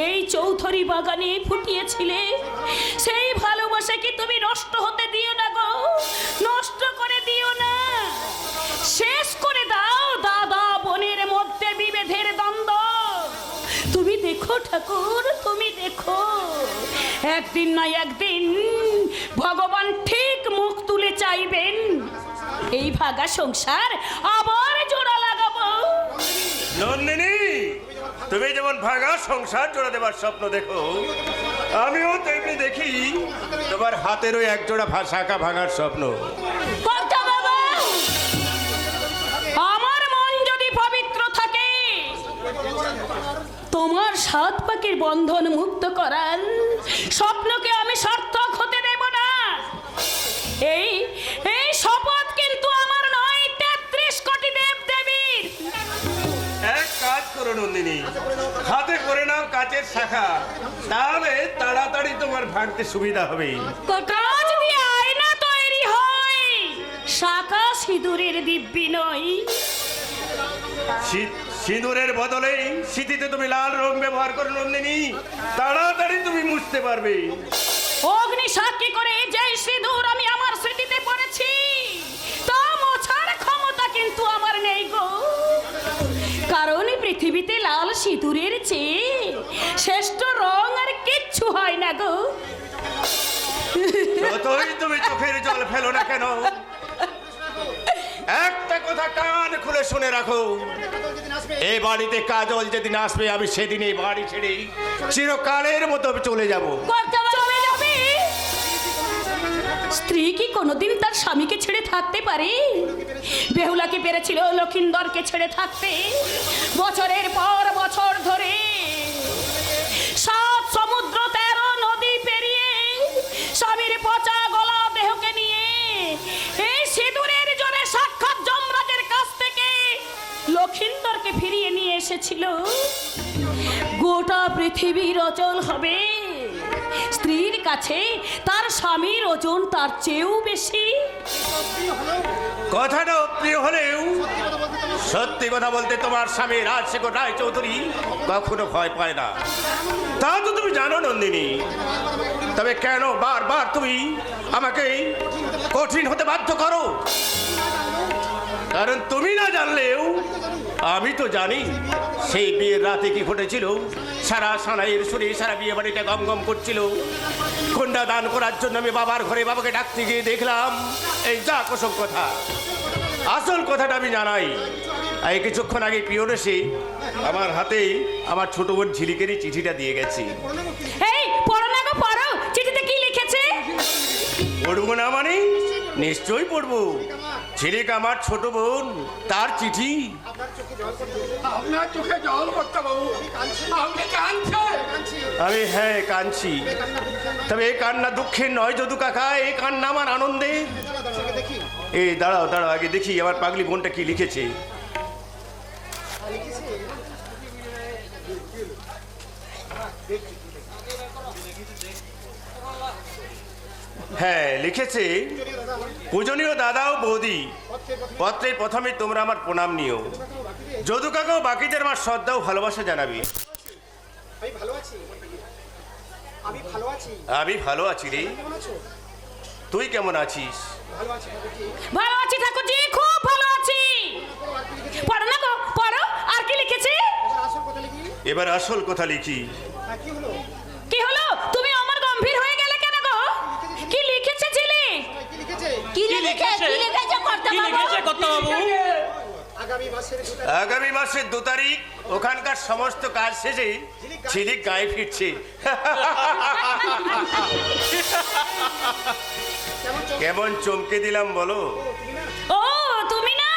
এই চৌধুরী বাগানে ফুটিয়েছিলে, সেই ভালোবাসাকে তুমি নষ্ট হতে দিও না গো, নষ্ট করে দিও না। শেষ করে দাও দাদা বোনের মধ্যে বিভেদের দ্বন্দ্ব। তুমি দেখো ঠাকুর, তুমি দেখো, একদিন না একদিন ভগবান ঠিক মুখ তুলে চাইবেন, এই ভাগা সংসার আবার জোড়া লাগাবো। নন্দিনী, তুমি যেমন ভাঙা সংসার জোড়া দেবার স্বপ্ন দেখো, আমিও তেমনি দেখি তোমার হাতেরও এক জোড়া শাখা ভাঙার স্বপ্ন। কর্তা বাবা, আমার মন যদি পবিত্র থাকে, তোমার সাত পাকের বন্ধন মুক্ত করার স্বপ্নকে আমি সার্থক হতে দেব না। এই এই শপথ কিন্তু আমার নয়, 33 কোটি দেব দেবীর। এক কাজ করো নন্দিনী, হাতে করে নাও কাচের শাখা, তাহলে তাড়াতাড়ি তোমার ভাঙতে সুবিধা হবে। কাজ দিয়ে আয়না তৈরি হয়, শাখা সিঁদুরের দিব্যি নয়। সিঁদুরের বদলে স্মৃতিতে তুমি লাল রং ব্যবহার করো নন্দিনী, তাড়াতাড়ি তুমি মুছতে পারবে। অগ্নি সাক্ষী করে যেই সিঁদুর আমি আমার স্মৃতিতে পড়েছি, তা মোছার ক্ষমতা কিন্তু আমার নেই গো। কারণ পৃথিবীতে লাল সিঁদুরের চেয়ে শ্রেষ্ঠ রং আর কিচ্ছু হয় না গো। যতই তুমি চোখের জল ফেলো না কেন, একটা কথা কান খুলে শুনে রাখো, এই বাড়িতে কাজল যেদিন আসবে আমি সেদিন এই বাড়ি ছেড়ে চিরকালের মতো চলে যাব। চলে যাবে? স্ত্রী কি কোনোদিন তার স্বামীকে ছেড়ে থাকতে পারে? বেহুলাকে পেরেছিল লক্ষিন্দরকে ছেড়ে থাকতে, বছরের পর বছর ধরে 7 সমুদ্র 13 নদী পেরিয়ে স্বামীর পচা গলা দেহকে নিয়ে এই সিঁদুরের জোরে সাক্ষাৎ যমরাজের কাছ থেকে লক্ষিন্দরকে ফিরিয়ে নিয়ে এসেছিল। গোটা পৃথিবীর অচল হবে স্ত্রীর কাছে তার স্বামীর ওজন তার চেয়েও বেশি। কথাটা প্রিয় হলেও সত্যি কথা বলতে তোমার স্বামী রাজশেখর রায় চৌধুরী কখনো ভয় পায় না, তা তো তুমি জানো নন্দিনী। তবে কেন বারবার তুমি আমাকে কঠিন হতে বাধ্য করো? কারণ তুমি না জানলেও আমি তো জানি সেই বিয়ের রাতে কি ঘটেছিল। সারা সানাইয়ের সুরে সারা বিয়ে বাড়িটা গম গম করছিল। কন্যা দান করার জন্য আমি বাবার ঘরে বাবাকে ডাকতে গিয়ে দেখলাম এই যা কোসব কথা। আসল কথাটা আমি জানাই। এই কিছুক্ষণ আগে পিয়ন এসে আমার হাতে আমার ছোট বোন ঝিলিকেরই চিঠিটা দিয়ে গেছে। এই পড়ো না গো, পড়ো। চিঠিতে কি লিখেছে? পড়বো না মানে? নিশ্চয়ই পড়বো। ঝিলিক আমার ছোট বোন, তার চিঠি। আপনার চোখে জল করতে বাবু, আপনি কাঁদছেন। আমি হ্যাঁ কাঁদছি, তবে এই কান্না দুঃখের নয় যদু কাকা, এই কান্না আমার আনন্দের। এই দাঁড়াও দাঁড়াও, আগে দেখি আমার পাগলি বোনটা কি লিখেছে। হ্যাঁ লিখেছে, পূজনীয় দাদা ও বৌদি, পত্রের প্রথমে তোমরা আমার প্রণাম নিও। যদু কাকাও বাকিদের আমার শ্রদ্ধা ও ভালোবাসা জানাবি। আমি ভালো আছি, আমি ভালো আছি। আমি ভালো আছি রে, কেমন আছো? তুই কেমন আছিস? ভালো আছি ঠাকুরজি। ভালো আছি ঠাকুরজি, খুব ভালো আছি। পড়ো না গো, পড়ো। আর কি লিখেছে? আসল কথা লিখি। এবার আসল কথা লিখি। কি হলো? কি হলো? তুমি আমার গম্ভীর হয়ে গেলে কেন গো? কি লিখেছে ঝিলি? কি লিখেছে? কি লিখেছে কর্তা কি বাবু? লিখেছে কর্তাবাবু? আগামী মাসের আগামী মাসের 2 তারিখ ওখানকার সমস্ত কাজ শেষে ঝিলিক গায়ে ফিরছে। কেমন চমকে দিলাম বলো? ও তুমি না,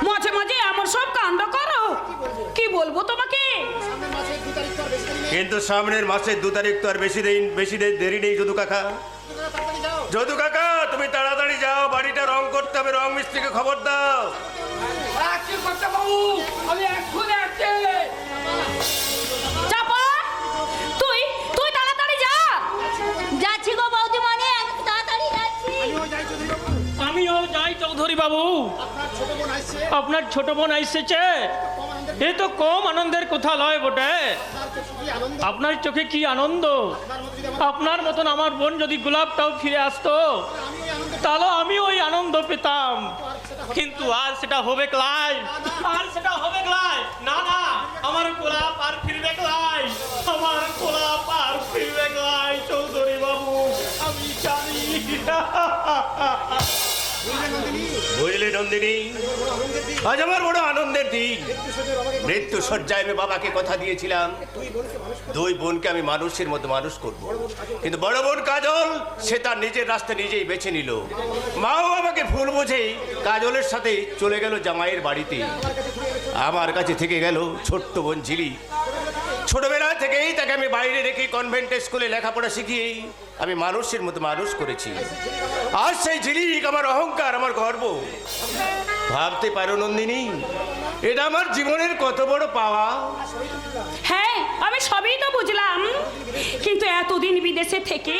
মাঝে মাঝে এমন সব কাণ্ড করো। কি বলবো তোমাকে? সামনের মাসের 2 তারিখ তো আর বেশি দেরি নেই। কিন্তু সামনের মাসের 2 তারিখ তো আর বেশি দেরি নেই যদু কাকা। তোমরা তাড়াতাড়ি যাও। যদু কাকা তুমি তাড়াতাড়ি যাও, বাড়িটা রং করতে হবে, রং মিস্ত্রিকে খবর দাও। রাখছি করতে বাবু, আমি এক্ষুনি আসছি। চাপা, তুই তুই তাড়াতাড়ি যা। যাচ্ছি গো বৌদিমণি, আমি তাড়াতাড়ি যাচ্ছি। আমিও যাই চৌধুরী বাবু। আমিও যাই চৌধুরী বাবু। আপনার ছোট বোন আসছে। আপনার ছোট বোন এসেছে, কম আনন্দের এ তো কম আনন্দের কথা লয় বটে। আপনার চোখে কি আনন্দ। আপনার চোখে কি আনন্দ। আপনার মতো যদি আপনার মতন আমার বোন যদি গোলাপটাও ফিরে আসতো, তাহলে আমি ওই আনন্দ পেতাম। কিন্তু আর সেটা হবে ক্লাই, আর সেটা হবে ক্লাই। না না, আমার গোলাপ আর ফিরবে ক্লাই, আমার গোলাপ আর ফিরবে ক্লাই চৌধুরী বাবু, আমি জানি। বুঝলে নন্দিনী, আজ আমার বড় আনন্দের দিন। মৃত্যু শয্যায় আমি বাবাকে কথা দিয়েছিলাম 2 বোনকে আমি মানুষের মতো মানুষ করব। কিন্তু বড় বোন কাজল সে তার নিজের রাস্তা নিজেই বেছে নিল। মাও আমাকে ভুল বুঝে কাজলের সাথে চলে গেল জামাইয়ের বাড়িতে। আমার কাছে থেকে গেল ছোট্ট বোন ঝিলি। ছোটবেলা থেকেই তাকে আমি বাইরে রেখে কনভেন্ট স্কুলে লেখাপড়া শিখিয়ে আমি মানুষের মতো মানুষ করেছি। আর সেই ঝিলিক আমার অহংকার, আমার গর্ব। ভাবতে পারো নন্দিনী, এটা আমার জীবনের কত বড় পাওয়া। হ্যাঁ আমি সবই তো বুঝলাম, কিন্তু এতদিন বিদেশে থেকে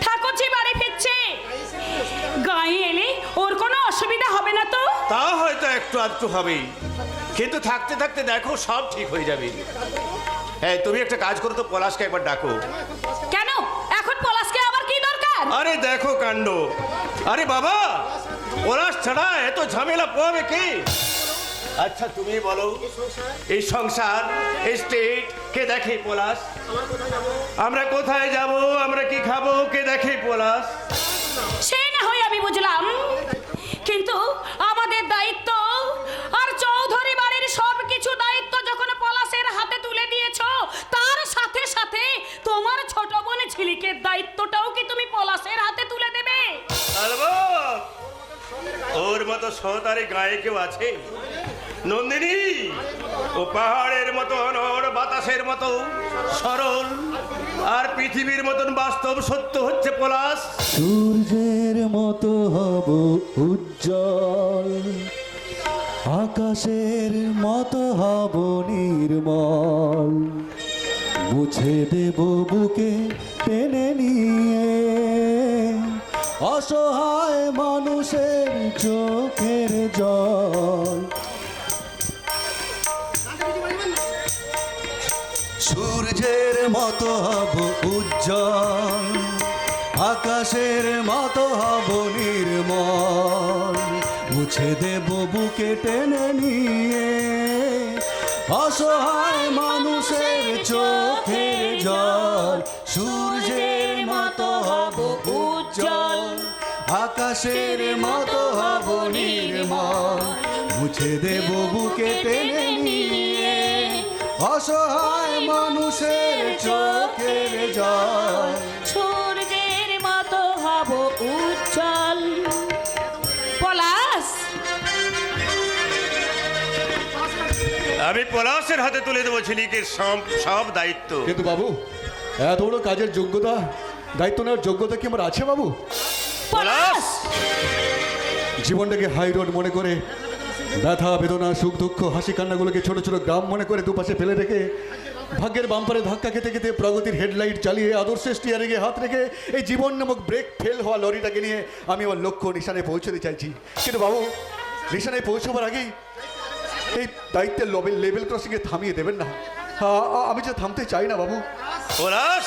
ঠাকুরজি বাড়ি ফিরছে, গায়ে এলে ওর কোনো অসুবিধা হবে না তো? তা হয়তো একটু আধটু হবে, কিন্তু থাকতে থাকতে দেখো সব ঠিক হয়ে যাবে। হ্যাঁ তুমি একটা কাজ করো তো, পলাশকে একবার ডাকো। কেন এখন পলাশকে আবার কি দরকার? আরে দেখো কাণ্ড। আরে বাবা, পলাশ ছাড়া এত ঝামেলা পোয়াবে কে? আচ্ছা তুমি বলো, এই সংসার স্টেট কে দেখে পলাশ? আমরা কোথায় যাব, আমরা কি খাবো, কে দেখে পলাশ? সে না হয় আমি বুঝলাম, কিন্তু আমাদের দায়িত্ব আর চৌধুরী বাড়ির সব কিছু দায়িত্ব যখন পলাশের হাতে তুলে দিয়েছো, তার সাথে সাথে তোমার ছোট বোন ঝিলিকের দায়িত্বটাও কি তুমি পলাশের হাতে তুলে দেবে? আলবত, ওর মতো সহতারে গায়ে কেউ আছে? নন্দিনী, ও পাহাড়ের মতন, ওর বাতাসের মতো সরল, আর পৃথিবীর মতন বাস্তব সত্য হচ্ছে পলাশ। সূর্যের মতো হব উজ্জ্বল, আকাশের মতো হব নির্মল, মুছে দেব বুকে টেনে নিয়ে অসহায় মানুষের চোখের জল। সূর্য সূর্যের মতো হব উজ্জ্বল, আকাশের মতো হব নির্মল, মুছে দেব বুকে টেনে নিয়ে অসহায় মানুষের চোখের জল। সূর্যের মতো হব উজ্জ্বল, আকাশের মতো হব নির্মল, মুছে দেব বুকে টেনে নিয়ে অসহায় মানুষের চোখের জল। সূর্যের মতো হব উজ্জ্বল। পলাশ, আমি পলাশের হাতে তুলে দেবো ঝিলিকের সব দায়িত্ব। কিন্তু বাবু, এত বড় কাজের যোগ্যতা, দায়িত্ব নেওয়ার যোগ্যতা কি আমার আছে বাবু? পলাশ, জীবনটাকে হাই রোড মনে করে, ব্যথা বেদনা সুখ দুঃখ হাসি কান্নাগুলোকে ছোট ছোট গ্রাম মনে করে দুপাশে ফেলে রেখে, ভাগ্যের বাম্পারে ধাক্কা খেতে খেতে প্রগতির হেডলাইট চালিয়ে আদর্শের স্টিয়ারিংয়ে হাত রেখে এই জীবন নামক ব্রেক ফেল হওয়া লরিটাকে নিয়ে আমি আমার লক্ষ্য নিশানে পৌঁছতে চাইছি। কিন্তু বাবু, নিশানে পৌঁছবার আগেই এই দায়িত্বের লেভেল ক্রসিংয়ে থামিয়ে দেবেন না। আমি যে থামতে চাই না বাবু। পলাশ,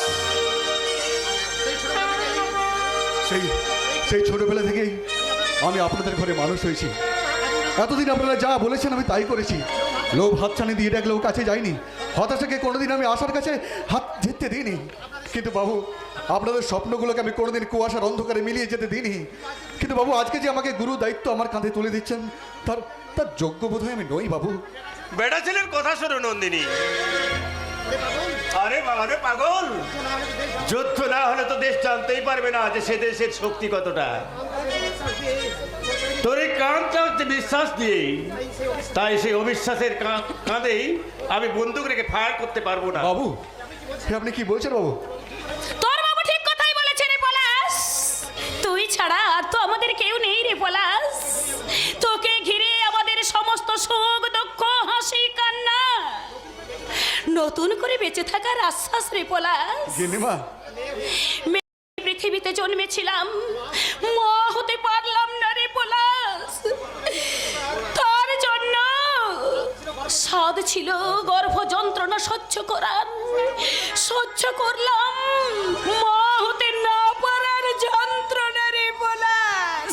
সেই ছোটবেলা থেকেই আমি আপনাদের ঘরে মানুষ হয়েছি। এতদিন আপনারা যা বলেছেন আমি তাই করেছি। লোভ হাতছানি দিয়ে ডাকলেও কাছে যাইনি, হতাশাকে কোনোদিন আমি আশার কাছে হাত জিততে দিইনি। কিন্তু বাবু, আপনাদের স্বপ্নগুলোকে আমি কোনোদিন কুয়াশার অন্ধকারে মিলিয়ে যেতে দিইনি। কিন্তু বাবু, আজকে যে আমাকে গুরু দায়িত্ব আমার কাঁধে তুলে দিচ্ছেন, তার যোগ্য বোধ হয় আমি নই বাবু। বেটা ছেলের কথা শোনো নন্দিনী। আরে বাবা রে পাগল, যুদ্ধ না হলে তো দেশ জানতেই পারবে না যে সে দেশের শক্তি কতটা। তোর এই কাঁধটা হচ্ছে বিশ্বাস দিয়ে, তাই সেই অবিশ্বাসের কাঁধেই আমি বন্দুক রেখে ফায়ার করতে পারবো না। বাবু, আপনি কি বলছেন বাবু? তোর বাবু ঠিক কথাই বলেছে রে পলাশ। তুই ছাড়া আর তো আমাদের কেউ নেই রে পলাশ। তোকে ঘিরে আমাদের সমস্ত সুখ দুঃখ হাসি কান্না, নতুন করে বেঁচে থাকার আশ্বাস রে পলাশ। গিন্নিমা, পৃথিবীতে জন্মেছিলাম, মা হতে পারলাম না রে পলাশ। তার জন্য সাধ ছিল গর্ভ যন্ত্রণা সহ্য করার, সহ্য করলাম মা হতে না পারার যন্ত্রণা রে পলাশ।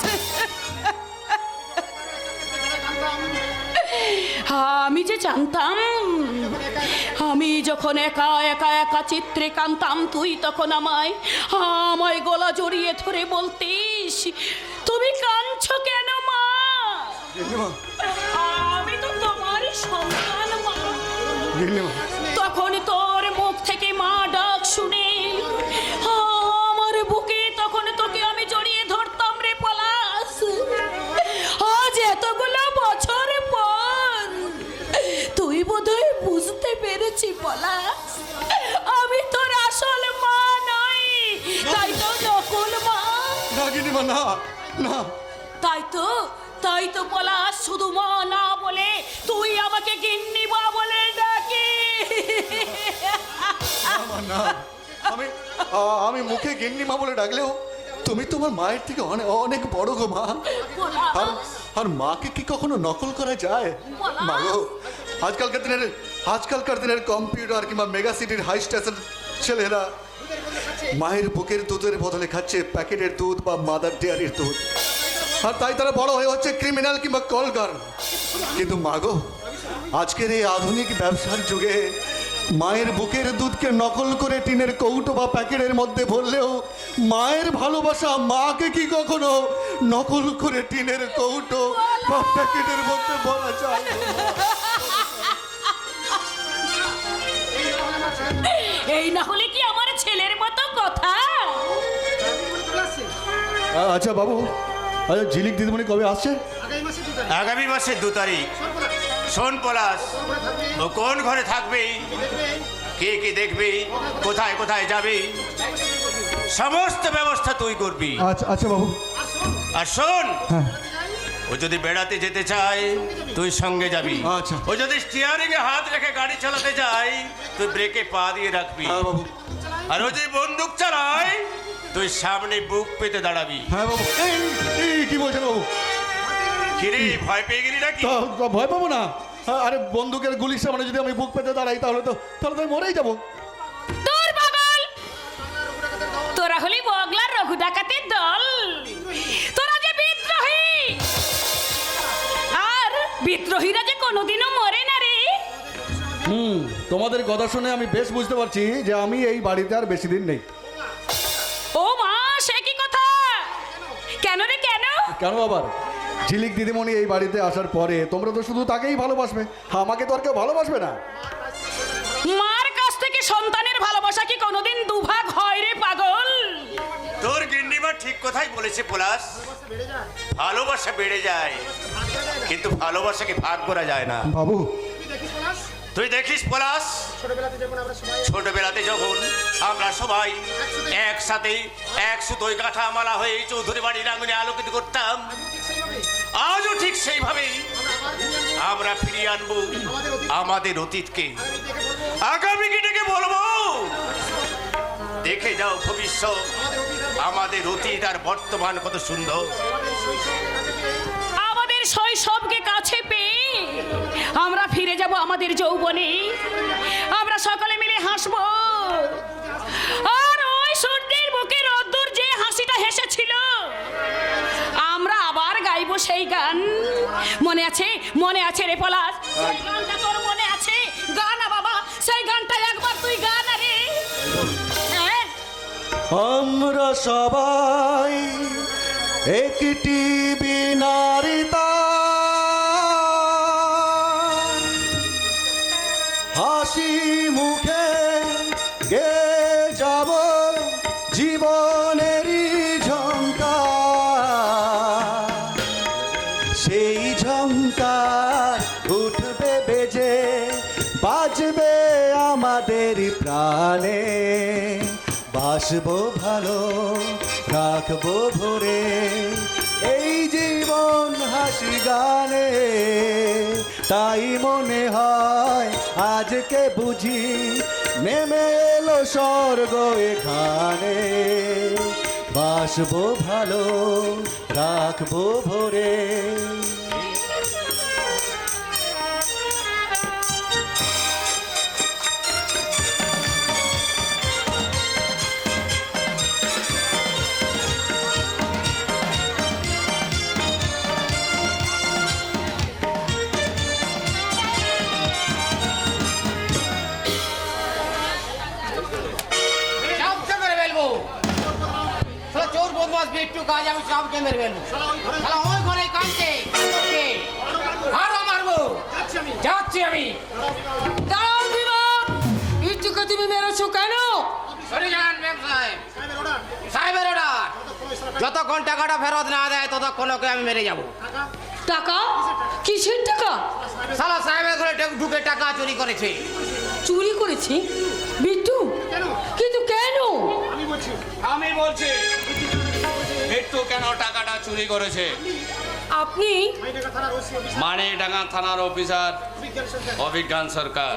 আমি যে জানতাম, আমি যখন একা একা একা চিত্রে কাঁদতাম, তুই তখন আমায় গলা জড়িয়ে ধরে বলতিস, তুমি কাঁদছো কেন মা? আমি তো তোমারই সন্তান মা। তখন তোর মুখ থেকে মা ডাক শুনে আমার বুকে তখন তোকে আমি জড়িয়ে ধরতাম রে পলাশ। আজ এতগুলো বছর পর তুই বোধহয় বুঝতে পেরেছি পলাশ, আমি তোর আসল মা নই, তাই তো নকল মা। না গিন্নিমা, না না। তাই তো পলাশ, শুধু মা না বলে তুই আমাকে গিন্নিমা বলে ডাকি। না, আমি মুখে গিন্নিমা বলে ডাকলেও তুমি তোমার মায়ের থেকে অনেক বড় গো মা। আর মাকে কি কখনো নকল করা যায়? মা গো, আজকালকার দিনের কম্পিউটার কিংবা মেগা সিটির হাই স্টেশন ছেলেরা মায়ের বুকের দুধের বদলে খাচ্ছে প্যাকেটের দুধ বা মাদার ডেয়ারির দুধ, আর তাই তারা বড় হয়ে হচ্ছে ক্রিমিনাল কিংবা কলগার। কিন্তু মা গো, আজকের এই আধুনিক ব্যবসার যুগে মায়ের বুকের দুধকে নকল করে টিনের কৌটো বা প্যাকেটের মধ্যে ভরলেও মায়ের ভালোবাসা মাকে কি কখনো নকল করে টিনের কৌটো বা প্যাকেটের মধ্যে ভরা যায়? এই না হলে কি আমার ছেলের মতো কথা? আচ্ছা বাবু, আচ্ছা ঝিলিক দিদিমণি কবে আসছে? আগামী মাসের 2 তারিখ। শোন পলাশ, ও কোন ঘরে থাকবে, কে কে দেখবে, কোথায় কোথায় যাবে, সমস্ত ব্যবস্থা তুই করবি। আচ্ছা আচ্ছা বাবু। আর শোন, হ্যাঁ, ও যদি বেড়াতে যেতে চায় তুই সঙ্গে যাবি। আচ্ছা। ও যদি স্টিয়ারিং এ হাত রেখে গাড়ি চালাতে যায় তুই ব্রেকে পা দিয়ে রাখবি। হ্যাঁ বাবু। আর ও যদি বন্দুক চালায় তুই সামনে বুক পেতে দাঁড়াবি। হ্যাঁ বাবু। এই কি বলছেন বাবু? কিরে, ভয় পেয়ে গেলি নাকি? ভয় পাবো না? আরে বন্দুকের গুলির সামনে যদি আমি বুক পেতে দাঁড়াই তাহলে তো আমি মরেই যাবো। আর বিদ্রোহীরা যে কোনোদিনও মরে না রে। তোমাদের কথা শুনে আমি বেশ বুঝতে পারছি যে আমি এই বাড়িতে আর বেশি দিন নেই। ও মা, সে কি কথা? কেন রে, কেন? কেন আবার? ঝিলিক দিদিমণি এই বাড়িতে আসার পরে তোমরা তো শুধু তাকেই ভালোবাসবে, আমাকে তো আর কেউ ভালোবাসবে না। মার কাছ থেকে সন্তানের ভালোবাসা কি কোনোদিন দুভাগ হয় রে পাগল? তোর গিন্নিমা ঠিক কথাই বলেছে পলাশ, ভালোবাসা বেড়ে যায় কিন্তু ভালোবাসাকে ভাগ করা যায় না। বাবু, তুই দেখিস পলাশ, ছোটবেলাতে যখন আমরা সবাই একসাথে এক সুতোয় গাঁথা মালা হয়ে চৌধুরী বাড়ির আঙুনে আলোকিত করতাম, আজও ঠিক সেইভাবেই আমরা ফিরিয়ে আনবো আমাদের অতীতকে। আগামীকে ডেকে বলবো, দেখে যাও ভবিষ্যৎ, আমাদের অতীত আর বর্তমান কত সুন্দর। আমাদের শৈশবকে কাছে পেয়ে আমরা ফিরে যাব আমাদের যৌবনে। আমরা সকলে মিলে হাসবো, আর ওই সূর্যের বুকে রোদ্দুর যে হাসিটা হেসেছিল আমরা আবার গাইবো সেই গান। মনে আছে, মনে আছে রে পলাশ? সেই গানটা তোর মনে আছে? গানা বাবা, সেই গানটা একবার তুই গানা রে। হ্যাঁ, আমরা সবাই একটি বিনারিতা, হাসি মুখে গে যাব জীবনেরই ঝংকার, সেই ঝংকার উঠবে বেজে বাজবে আমাদের প্রাণে। বাসবো ভালো, রাখবো ভরে এই জীবন হাসি গানে। তাই মনে হয় আজকে বুঝি নেমে এলো স্বর্গ এখানে। বাসবো ভালো, রাখবো ভরে। সবকে মেরে ফেলবো। শালা চোর বদমাস বিট্টু কাজ, আমি সবকে মেরে ফেলবো। শালা ওই ঘরে কাঁদছে, হারা মারবো। যাচ্ছি আমি। দাঁড়াও বিমা, বিট্টুকে তুমি মেরেছো কেন? সরে যান মেম সাহেব। সাহেবের অর্ডার, যতক্ষণ টাকাটা ফেরত না দেয় ততক্ষণ ওকে আমি মেরে যাবো। টাকা? কিসের টাকা? শালা সাহেবের ঘরে ঢুকে টাকা চুরি করেছে। চুরি করেছি? বিট্টু, কিন্তু কেন? আমি বলছি বিট্টু কেন টাকাটা চুরি করেছে। আপনি? মানিকডাঙ্গা থানার অফিসার অভিজ্ঞান সরকার।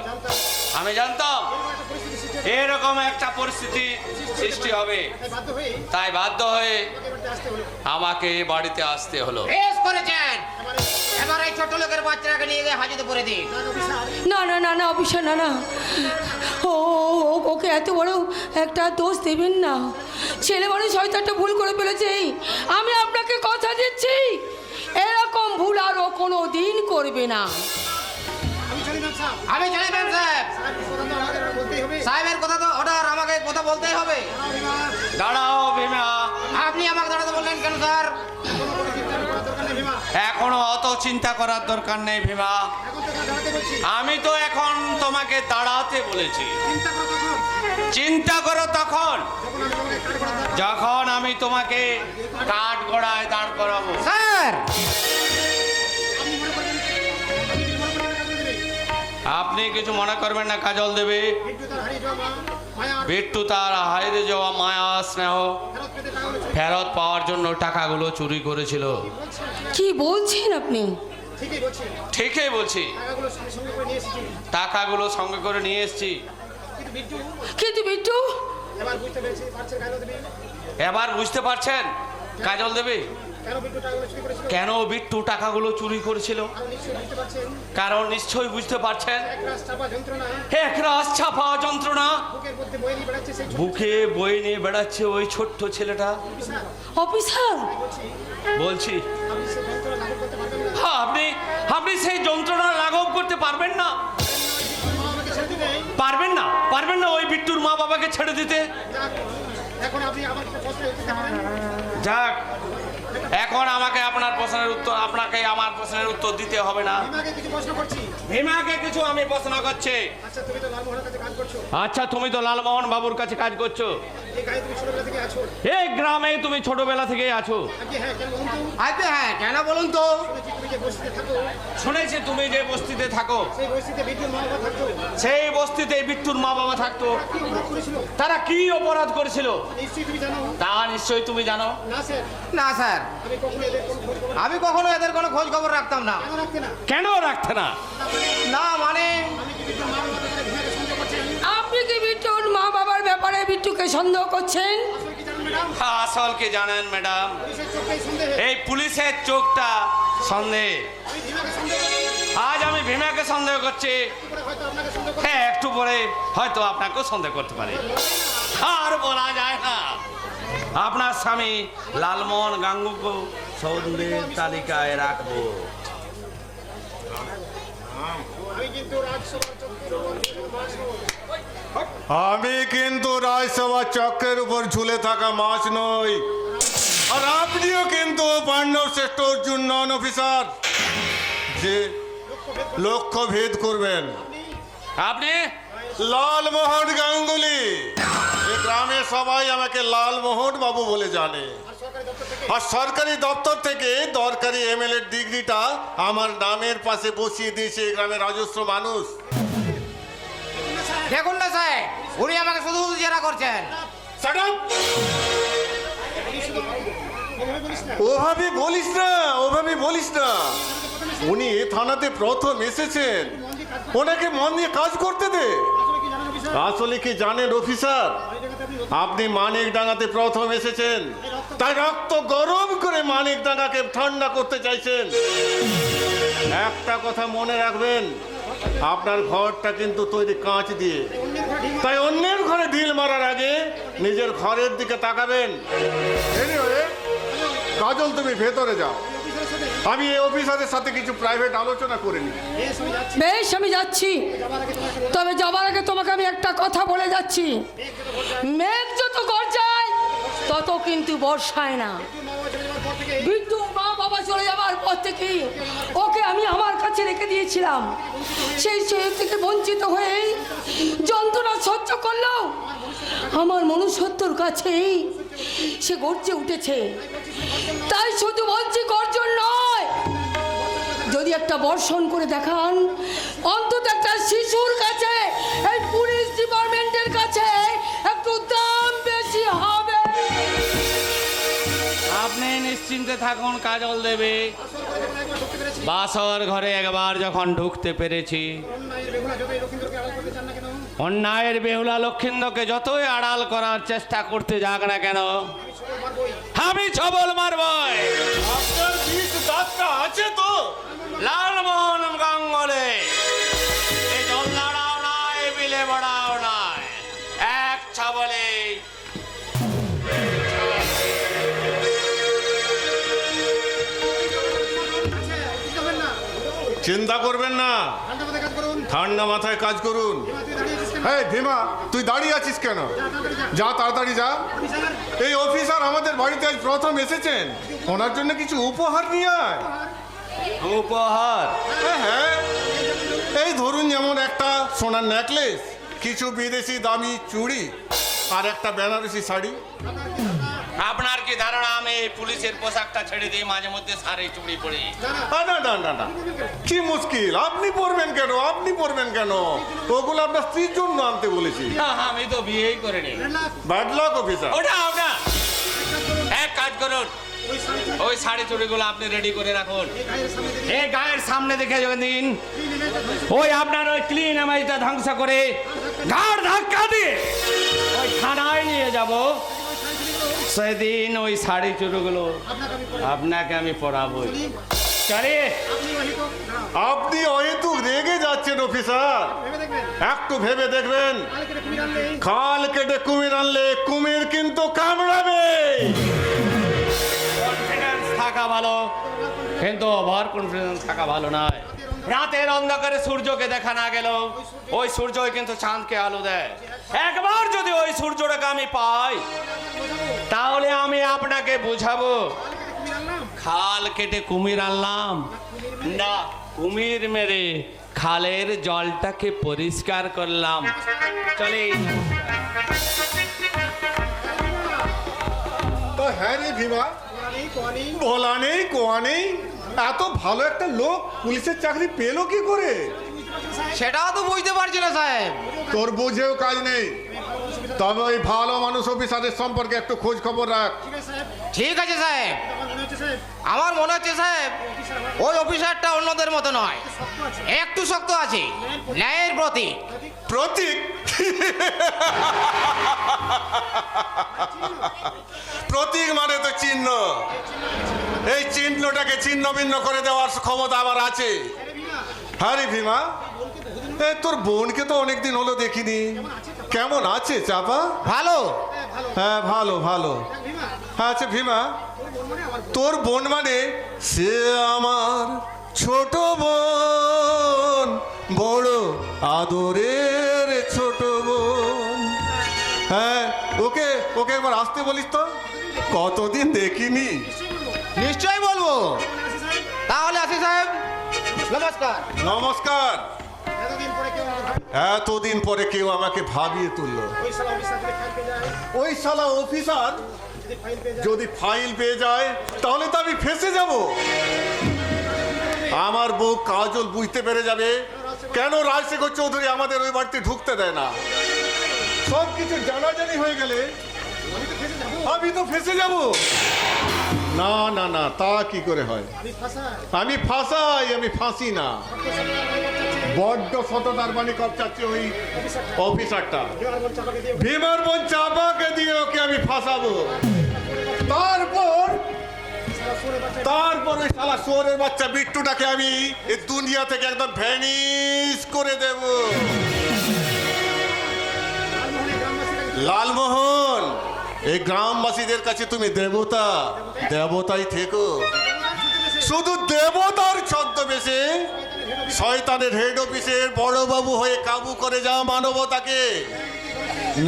আমি জানতাম এরকম একটা পরিস্থিতি সৃষ্টি হবে, তাই বাধ্য হয়ে আমাকে বাড়িতে আসতে হলো। বেশ করেছেন। এবার এই ছোট লোকের বাচ্চাটাকে নিয়ে গিয়ে হাজতে পড়ে দিন। না না না না অফিসার, না না, ওকে এত বড় একটা দোষ দেবেন না। ছেলে মানুষ হয়তো একটা ভুল করে ফেলেছে, আমি আপনাকে কথা দিচ্ছি এরকম ভুল আর ও কোনো দিন করবে না। আমি চলি ম্যাম সাহেব। সাহেবের কথা তো অর্ডার, আমাকে কথা বলতেই হবে। দাঁড়াও ভীমা। আপনি আমাকে দাঁড়াতে বললেন কেন স্যার? এখনো অত চিন্তা করার দরকার নেই ভীমা, আমি তো এখন তোমাকে দাঁড়াতে বলেছি। চিন্তা করো তখন যখন আমি তোমাকে কাঠ গড়ায় দাঁড় করাবো। স্যার, আপনি কিছু মনে করবেন না, কাজল দেবে। বিট্টু তার হারিয়ে যাওয়া মায়া স্নেহ ফেরত পাওয়ার জন্য টাকাগুলো চুরি করেছিল। কি বলছেন আপনি? ঠিকই বলছি, টাকাগুলো সঙ্গে করে নিয়ে এসেছি। কিন্তু বিট্টু, এবার বুঝতে পারছেন কাজল দেবে কেন বিট্টু টাকাগুলো চুরি করেছিল? কারণ নিশ্চয়ই বুঝতে পারছেন, এক রাস চাপা যন্ত্রণা বুকে বয়ে নিয়ে বেড়াচ্ছে ওই ছোট্ট ছেলেটা। অফিসার বলছি সে যন্ত্রণা লাঘব করতে পারবেন না। আপনি আপনি সেই যন্ত্রণা লাঘব করতে পারবেন না? মা আমাকে ছেড়ে দিলে পারবেন না ওই বিট্টুর মা বাবাকে ছেড়ে দিতে? যাক, এখন আপনি আমার একটা প্রশ্নের উত্তর দিতে পারেন? যাক, এখন আপনাকে আমার প্রশ্নের উত্তর দিতে হবে না। ভীমাকে কিছু প্রশ্ন করছি। ভীমাকে কিছু আমি প্রশ্ন করছি। আচ্ছা, তুমি তো লালমোহনের কাছে কাজ করছো। আচ্ছা, তুমি তো লালমোহন বাবুর কাছে কাজ করছো, এই গায়ে তুমি ছোটবেলা থেকে আছো। এই গ্রামে তুমি ছোটবেলা থেকেই আছো। আজকে হ্যাঁ, কেন বলুন তো? আচ্ছা হ্যাঁ, কেন বলুন তো? শুনেছি তুমি যে বস্তিতে থাকো, শুনেছি তুমি যে বস্তিতে থাকো, সেই বস্তিতে বিদ্যুৎ মা বাবা থাকতো। সেই বস্তিতে বিট্টুর মা বাবা থাকতো। কি অপরাধ করেছিল? তারা কি অপরাধ করেছিল নিশ্চয়ই তুমি জানো। তা নিশ্চয়ই তুমি জানো। না স্যার, না স্যার, আমি কখনো এদের কোনো খোঁজ খবর আমি কখনো এদের কোনো খোঁজ খবর রাখতাম না। কেন রাখতে না? কেন রাখতে না? না মানে আমি কি বিদ্যুৎ মা বাবার ব্যাপারে ভীমাকে সন্দেহ করছি? আপনি কি বিট্টুর মা বাবার ব্যাপারে বিট্টুকে সন্দেহ করছেন? আসলে কি জানেন ম্যাডাম? আসল কি জানেন ম্যাডাম? পুলিশের চোখেই সন্দেহে এই পুলিশের চোখটা সন্দেহ। আমি ভীমাকে সন্দেহ করি। আজ আমি ভীমাকে সন্দেহ করছি, পরে হয়তো আপনাকে সন্দেহ করি। হ্যাঁ একটু পরে হয়তো আপনাকেও সন্দেহ করতে পারে। আর বলা যায় না। আপনার স্বামী লালমোহন গাঙ্গুকে সন্দেহের তালিকায় রাখবো। আমি কিন্তু রাজসভার চক্রের উপর মাছ নই। আমি কিন্তু রাজসভা চক্রের উপর ঝুলে থাকা মাছ নই, আর আপনিও কিন্তু পাণ্ডব শ্রেষ্ঠ অর্জুন নন অফিসার যে লক্ষ্য ভেদ করবেন। আপনি লালমোহন গাঙ্গুলি, এই গ্রামে সবাই আমাকে লালমোহন বাবু বলে জানে, আর সরকারি দপ্তর থেকে দরকারি এমএলএ ডিগ্রিটা আমার নামের পাশে বসিয়ে দিয়েছে এই গ্রামের রাজস্ব মানুষ। দেখুন না স্যার, উনি আমাকে শুধু শুধু জেরা করছেন। Shut up! এভাবে বলিস না। ওভাবে বলিস না। উনি এ থানাতে প্রথম এসেছেন, ওনাকে মন দিয়ে কাজ করতে দে। আসলে কি জানেন আসলে কি জানেন অফিসার, অফিসার? এই জায়গাতে আপনি আপনি মানিকডাঙ্গাতে প্রথম এসেছেন, তাই রক্ত গরম করে মানিকডাঙ্গাকে ঠান্ডা করতে চাইছেন। একটা কথা মনে রাখবেন, আপনার ঘরটা কিন্তু তৈরি কাঁচ দিয়ে, তাই অন্যের ঘরে ঢিল মারার আগে নিজের ঘরের দিকে তাকাবেন। কাজল, তুমি ভেতরে যাও, আমি এই অফিসারের সাথে কিছু প্রাইভেট আলোচনা করে নিই। বেশ, আমি যাচ্ছি, তবে যাবার আগে তোমাকে আমি একটা কথা বলে যাচ্ছি। মেঘ যত গর্জায় তত কিন্তু বর্ষায় না। বিদ্যু মা বাবা চলে যাবার পর থেকে ওকে আমি আমার কাছে রেখে দিয়েছিলাম, সেই থেকে বঞ্চিত হয়ে যন্ত্রণা সহ্য করলো আমার মনুষ্যত্বর কাছেই সে গর্জে উঠেছে। তাই শুধু বলছি গর্জন নয়, যদি একটা বর্ষণ করে দেখান, অন্তত একটা শিশুর কাছে, এই পুলিশ ডিপার্টমেন্টের কাছে একটু দাম বেশি হবে। আপনি নিশ্চিন্তে থাকুন, কাজল দেবে। বাসর ঘরে একবার যখন ঢুকতে পেরেছি, অন্যায়ের বেহুলা লক্ষিন্দরকে যতই আড়াল করার চেষ্টা করতে যাক না কেন, আমি ছবল মারবই। আপনার বিষ দাঁতটা আছে তো? লালমোহন গাঙ্গুলি, এই জল্লাড়াও নাই, বিলে বড়াও নাই, এক ছবলে। চিন্তা করবেন না, ঠান্ডা মাথায় কাজ করুন। এই ভীমা, তুই দাঁড়িয়ে আছিস কেন? যা তাড়াতাড়ি যা। এই অফিসার আমাদের বাড়িতে আজ প্রথম এসেছেন, ওনার জন্য কিছু উপহার নিয়ে আয়। উপহার? হ্যাঁ, এই ধরুন যেমন একটা সোনার নেকলেস, কিছু বিদেশি দামি চুড়ি, আর একটা বেনারসি শাড়ি। আপনার কি ধারণা আমি এই পুলিশের পোশাকটা ছেড়ে দিয়ে মাঝে মধ্যে শাড়ি চুড়ি পরি? না না না না, কি মুশকিল, আপনি পরবেন কেন? আপনি পরবেন কেন? ওগুলো আপনার স্ত্রীর জন্য আনতে বলেছি। আমি তো বিয়েই করিনি। Bad luck officer. ওটা এক কাজ করুন, ওই শাড়ি চুড়িগুলো আপনি রেডি করে রাখুন, এই গায়ের সামনে দেখে দিন। ওই আপনার ওই ক্লিন ইমেজটা ধ্বংস করে ঘাড় ধাক্কা দিয়ে ওই থানায় নিয়ে যাব। সেদিন ওই শাড়ি চুড়িগুলো আপনাকে আমি পরাবই। চলে। আপনি অহেতুক রেগে যাচ্ছেন অফিসার, একটু ভেবে দেখবেন। খাল কেটে কুমির আনলে কুমির কিন্তু কামড়াবে। কনফিডেন্স থাকা ভালো। কিন্তু ওভার কনফিডেন্স থাকা ভালো নয়। রাতের অন্ধকারে সূর্যকে দেখা না গেল ওই সূর্যই কিন্তু চাঁদকে আলো দেয়। একবার যদি ওই সূর্যটাকে আমি পাই তাহলে আমি আপনাকে বুঝাবো। খাল কেটে কুমির আনলাম না, কুমির মেরে খালের জলটাকে পরিষ্কার করলাম। চলে তো হ্যাঁ রে ভীমা, বলা নেই কোয়া নেই, এত ভালো একটা লোক পুলিশের চাকরি পেলো কি করে? সেটাও তো বুঝতে পারছি না সাহেব। তোর বুঝেও কাজ নেই, তবে ওই ভালো মানুষ অফিসারের সম্পর্কে একটু খোঁজ খবর রাখ। ঠিক আছে সাহেব। আমার মনে হচ্ছে সাহেব ওই অফিসারটা অন্যদের মতো নয়, একটু শক্ত আছে, ন্যায়ের প্রতীক। প্রতীক? প্রতীক মানে তো চিহ্ন। এই চিহ্নটাকে ছিন্ন ভিন্ন করে দেওয়ার ক্ষমতা আমার আছে। হ্যাঁ রে ভীমা, তোর বোনকে তো অনেকদিন হলো দেখিনি, কেমন আছে চাপা? ভালো। হ্যাঁ ভালো ভালো। আচ্ছা ভীমা, তোর বোন মানে সে আমার ছোট বোন, বড় আদরের ছোট বোন। হ্যাঁ ওকে ওকে একবার আসতে বলিস তো, কতদিন দেখিনি। নিশ্চয়ই বলবো। তাহলে আসি সাহেব, নমস্কার। নমস্কার। এতদিন পরে কেউ আমাকে ভাবিয়ে তুললো। ওই শালা অফিসার যদি ফাইল পেয়ে যায় তাহলে তো আমি ফেঁসে যাব। আমার বউ কাজল বুঝতে পেরে যাবে কেন রাজশেখর চৌধুরী আমাদের ওই বাড়িতে ঢুকতে দেয় না। সব কিছু জানাজানি হয়ে গেলে আমি তো ফেঁসে যাব। না না না, তা কি করে হয়? আমি ফাঁসাই, আমি ফাঁসি না। বড্ড সততার বাণী কব চাচ্ছে ওই অফিসারটা। ভীমার বোন চাপাকে দিয়ে ওকে আমি ফাঁসাবো। তারপর ওই শালা শুয়োরের বাচ্চা বিট্টুটাকে আমি এই দুনিয়া থেকে একদম ভ্যানিশ করে দেব। লালমোহন, এই গ্রামবাসীদের কাছে তুমি দেবতা, দেবতাই থেকো। শুধু দেবতার ছদ্মবেশে শয়তানের হেড অফিসের বড়বাবু হয়ে কাবু করে যাও মানবতাকে।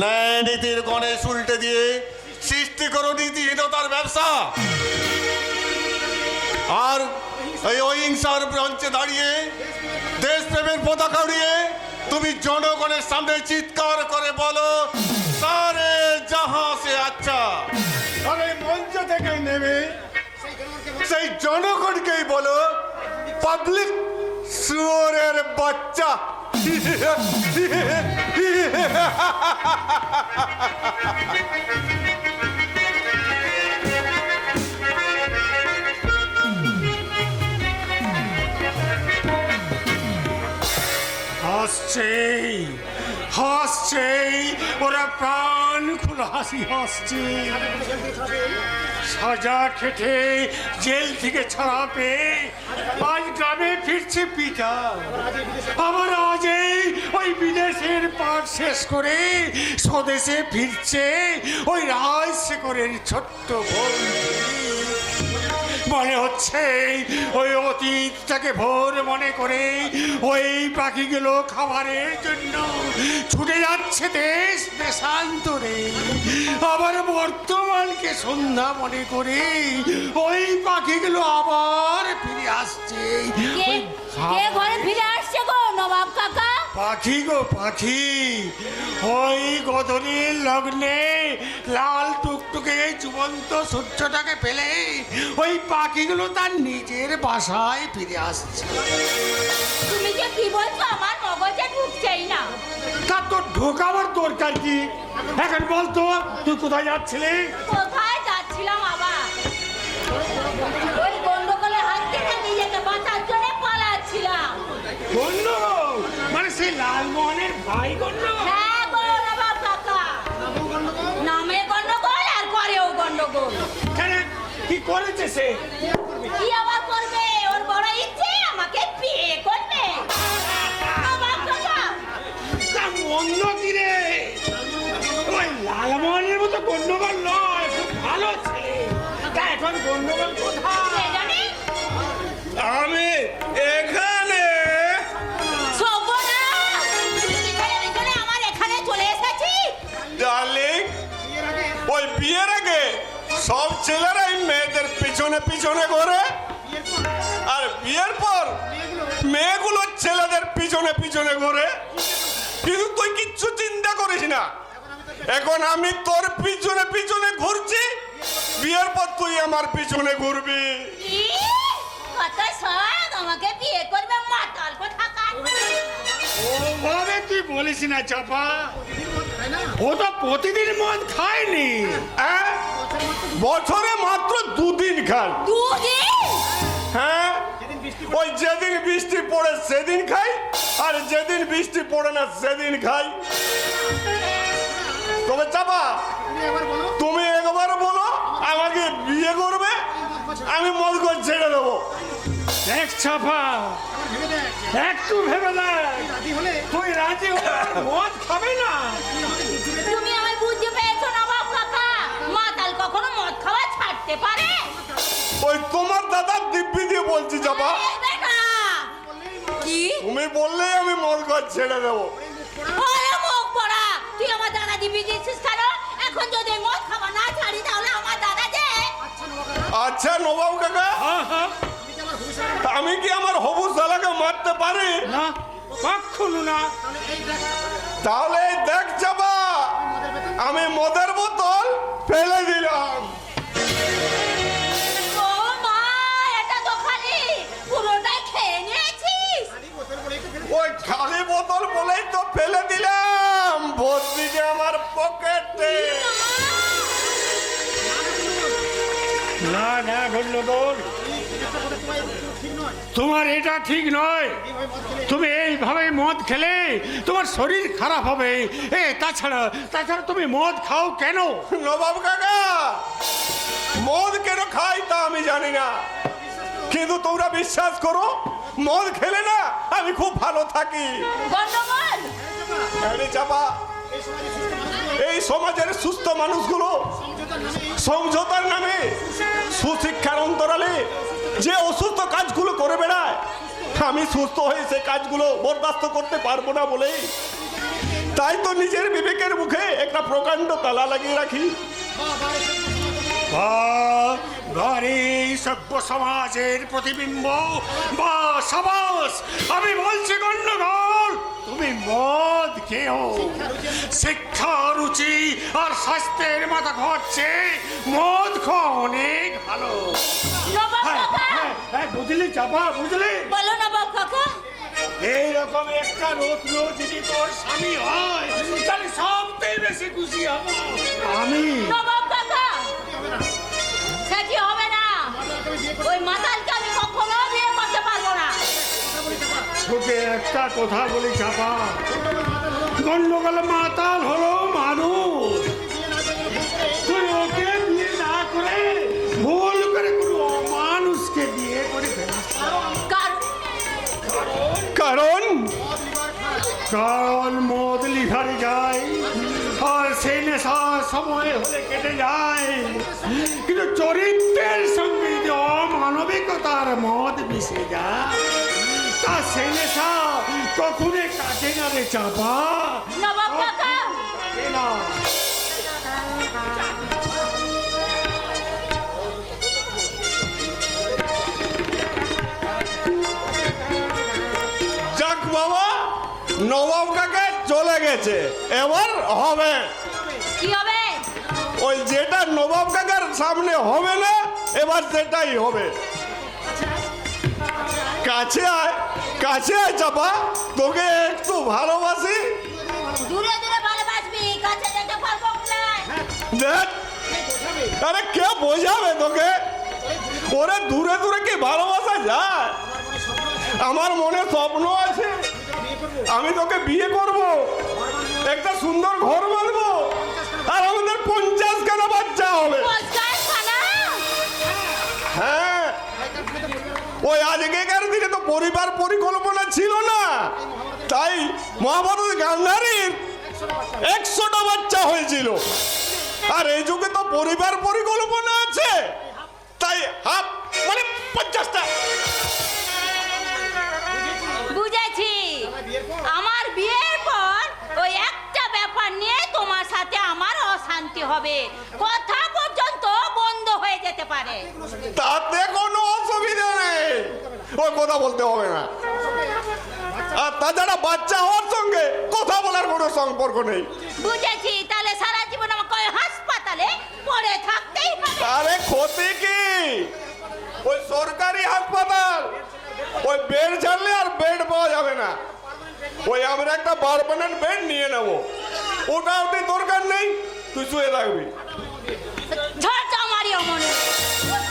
ন্যায় নীতির গণেশ উল্টে দিয়ে সৃষ্টি করো নীতিহীনতার ব্যবসা। আর এই অহিংসার মঞ্চে দাঁড়িয়ে দেশপ্রেমের পতাকা উড়িয়ে তুমি জনগণের সামনে চিৎকার করে বলো সারে জাহাঁ সে আচ্ছা। আর এই মঞ্চ থেকে নেমে সেই জনগণকেই বলো পাবলিক শুয়োরের বাচ্চা। হাসছে হাসছে, ওরা প্রাণ খুলে হাসি হাসছে। সাজা খেটে জেল থেকে ছাড়া পেয়ে আজ গ্রামে ফিরছে পিতা। আবার আজই ওই বিদেশের পাঠ শেষ করে স্বদেশে ফিরছে ওই রাজশেখরের ছোট্ট বোন। মনে হচ্ছে ওই অতীতটাকে ভোর মনে করে ওই পাখিগুলো খাবারের জন্য ছুটে যাচ্ছে দেশ দেশান্তরে। আবার বর্তমানকে সন্ধ্যা মনে করে ওই পাখিগুলো আবার ফিরে আসছে। কে ঘরে ফিরে আসছে গো নবাব কাকা? পাখি গো পাখি, ওই গধূলির লগ্নে লাল টুকটুকে জীবন্ত সূর্যটাকে পেলে ওই পাখিগুলো তার নিজের বাসায় ফিরে আসছে। তুমি যে কি বলছো আমার মগজে ঢুকছেই না। তা তোর ঢোকাবার দরকার কি? এখন বলতো তুই কোথায় যাচ্ছিলি? কোথায় যাচ্ছিলাম আবার? ওই গন্ডগোলের হাত থেকে নিজেকে বাঁচার জন্য পালাচ্ছিলাম। গন্ডগোল মানে সেই লালমোহনের ভাই গন্ডগোল? হ্যাঁ গো নবাব কাকা, নামে গন্ডগোল আর করেও গন্ডগোল। কেন, কি করেছে সে? কি আবার করবে? ওর বড় ইচ্ছে আমাকে বিয়ে করবে। নবাব কাকা, অন্য কি রে? ওই লালমোহনের মতো গন্ডগোল নয়, খুব ভালো ছেলে। তা এখন গন্ডগোল কোথায়? কে জানে? ছেলেরাই মেয়েদের পিছনে পিছনে ঘোরে, আর বিয়ের পর মেয়েগুলো ছেলেদের পিছনে পিছনে ঘোরে। কিন্তু তুই কিচ্ছু চিন্তা করিস না, এখন আমি তোর পিছনে পিছনে ঘুরছি, বিয়ের পর তুই আমার পিছনে ঘুরবি। কি? কত শখ আমাকে বিয়ে করবে মাতাল কোথাকার। ওভাবে তুই বলিস না চাপা, ও তো প্রতিদিন মদ খায়নি। হ্যাঁ, বছরে মাত্র 2 দিন খান। দুদিন? হ্যাঁ, ওই যেদিন বৃষ্টি পড়ে সেদিন খাই, আর যেদিন বৃষ্টি পড়ে না সেদিন খাই। তবে চাপা, তুমি একবার বলো আমাকে বিয়ে করবে, আমি মদ করে ছেড়ে দেবো। দেখ চাপা, একটু ভেবে দেখ, তুই রাজি হলে মদ খাবে না। তুমি আমার বুঝতে পেরেছো না বাপ কাকা, মাতাল কখনো মদ খাওয়া ছাড়তে পারে? ওই তোমার দাদার দিব্যি দিয়ে বলছি চাপা, এই বেটা! কি? তুমি বললেই আমি মদ করে ছেড়ে দেবো। ওরে মুখ পড়া, তুই আমার দাদা দিবি দিয়েছিস কেন? এখন যদি মদ খাওয়া না ছাড়ি তাহলে আমার দাদা যে। আচ্ছা নবাব কাকা, আমি কি আমার হবু শালাকে মারতে পারি? না, কখনো না। তাহলে এই দেখ চাপা, আমি মদের বোতল ফেলে দিলাম। ও মা, এটা তো খালি, পুরোটাই খেয়ে নিয়েছিস। ওই খালি বোতল বলেই তো ফেলে দিলাম, ভর্তি যে আমার পকেটে। না না গন্ডগোল, তোমার এটা ঠিক নয়। তুমি এইভাবে মদ খেলে তোমার শরীর খারাপ হবে। তাছাড়া তুমি মদ খাও কেন? নবাব কাকা, মদ কেন খাই তা আমি জানি না, কিন্তু তোমরা বিশ্বাস করো, মদ খেলে না আমি খুব ভালো থাকি। গন্ডগোল! আরে চাপা, এই সমাজের সুস্থ মানুষগুলো সমঝোতার নামে, সুশিক্ষার অন্তরালে যে অসুস্থ কাজগুলো করে বেড়ায়, আমি সুস্থ হয়ে সে কাজগুলো বরদাস্ত করতে পারবো না বলেই তাই তো নিজের বিবেকের মুখে একটা প্রকাণ্ড তালা লাগিয়ে রাখি। ঘরে সভ্য সমাজের প্রতিবিম্ব বা সাবাস, আমি বলছি গন্ডগোল, তুমি মদ খেও। শিক্ষা, রুচি আর স্বাস্থ্যের মাথা ঘটছে, মদ খাওয়া অনেক ভালো। নবাব কাকা! বুঝলি চাপা, বুঝলি? বলো নবাব কাকা। এইরকম একটা রত্ন যদি তোর স্বামী হয়, তাহলে সবচেয়ে বেশি খুশি হব আমি। নবাব কাকা, সেটি হবে না। ওই মাতালকে আমি কখনো বিয়ে করতে পারবো না। তোকে একটা কথা বলি চাপা, গন্ডগোল মাতাল হলো মানুষ। তুই ওকে বিয়ে না করে ভুল করে কোনো অমানুষকে বিয়ে করে ফেলিস। কারণ কারণ মদ লিভারে যায়, আর সেই নেশা সময় হলে কেটে যায়, কিন্তু চরিত্রের সঙ্গে যদি অমানবিকতার মদ মিশে যায়, তা সেই নেশা কখনো কাটে না রে চাপা। নবাব কাকা! কাটে না। যাক বাবা, নবাব কাকা চলে গেছে, এবার হবে। কি হবে? ওই যেটা নবাব কাকার সামনে হবে না, এবার সেটাই হবে। কাছে আয়, কাছে আয় চাপা, তোকে একটু ভালোবাসি। দূরে দূরে ভালোবাসবি, কাছে যেতে পারবো না। দেখ, আরে কে বোঝাবে তোকে? ওরে দূরে দূরে কি ভালোবাসা যায়? আমার মনে স্বপ্ন আছে, আমি তোকে বিয়ে করব, একটা সুন্দর ঘর বাঁধবো, আর আমাদের 50 খানা বাচ্চা হবে। হ্যাঁ, ওই আজকেকার দিনে তো পরিবার পরিকল্পনা ছিল না, তাই মহাভারত গান্ধারীর 100টা বাচ্চা হয়েছিল। আর এই যুগে তো পরিবার পরিকল্পনা আছে, তাই হাফ মানে 50টা। বুঝেছি, আমার বিয়ের পর ওই একটা ব্যাপার নিয়ে তোমার সাথে আমার অশান্তি হবে, কথা পর্যন্ত বন্ধ হয়ে যেতে পারে। তাতে কোনো অসুবিধা নেই, ওই কথা বলতে হবে না। আর তাছাড়া বাচ্চা হওয়ার সঙ্গে কথা বলার কোনো সম্পর্ক নেই। বুঝেছি, তাহলে সারা জীবন আমাকে ওই হাসপাতালে পড়ে থাকতেই হবে। আরে ক্ষতি কি? ওই সরকারি হাসপাতাল, ওই বেড ছাড়লে আর বেড পাওয়া যাবে না। ওই আমরা একটা পার্মানেন্ট বেড নিয়ে নেব, ওটা ওটি দরকার নেই, তুই শুয়ে থাকবি। ঝড় আমারই মনে,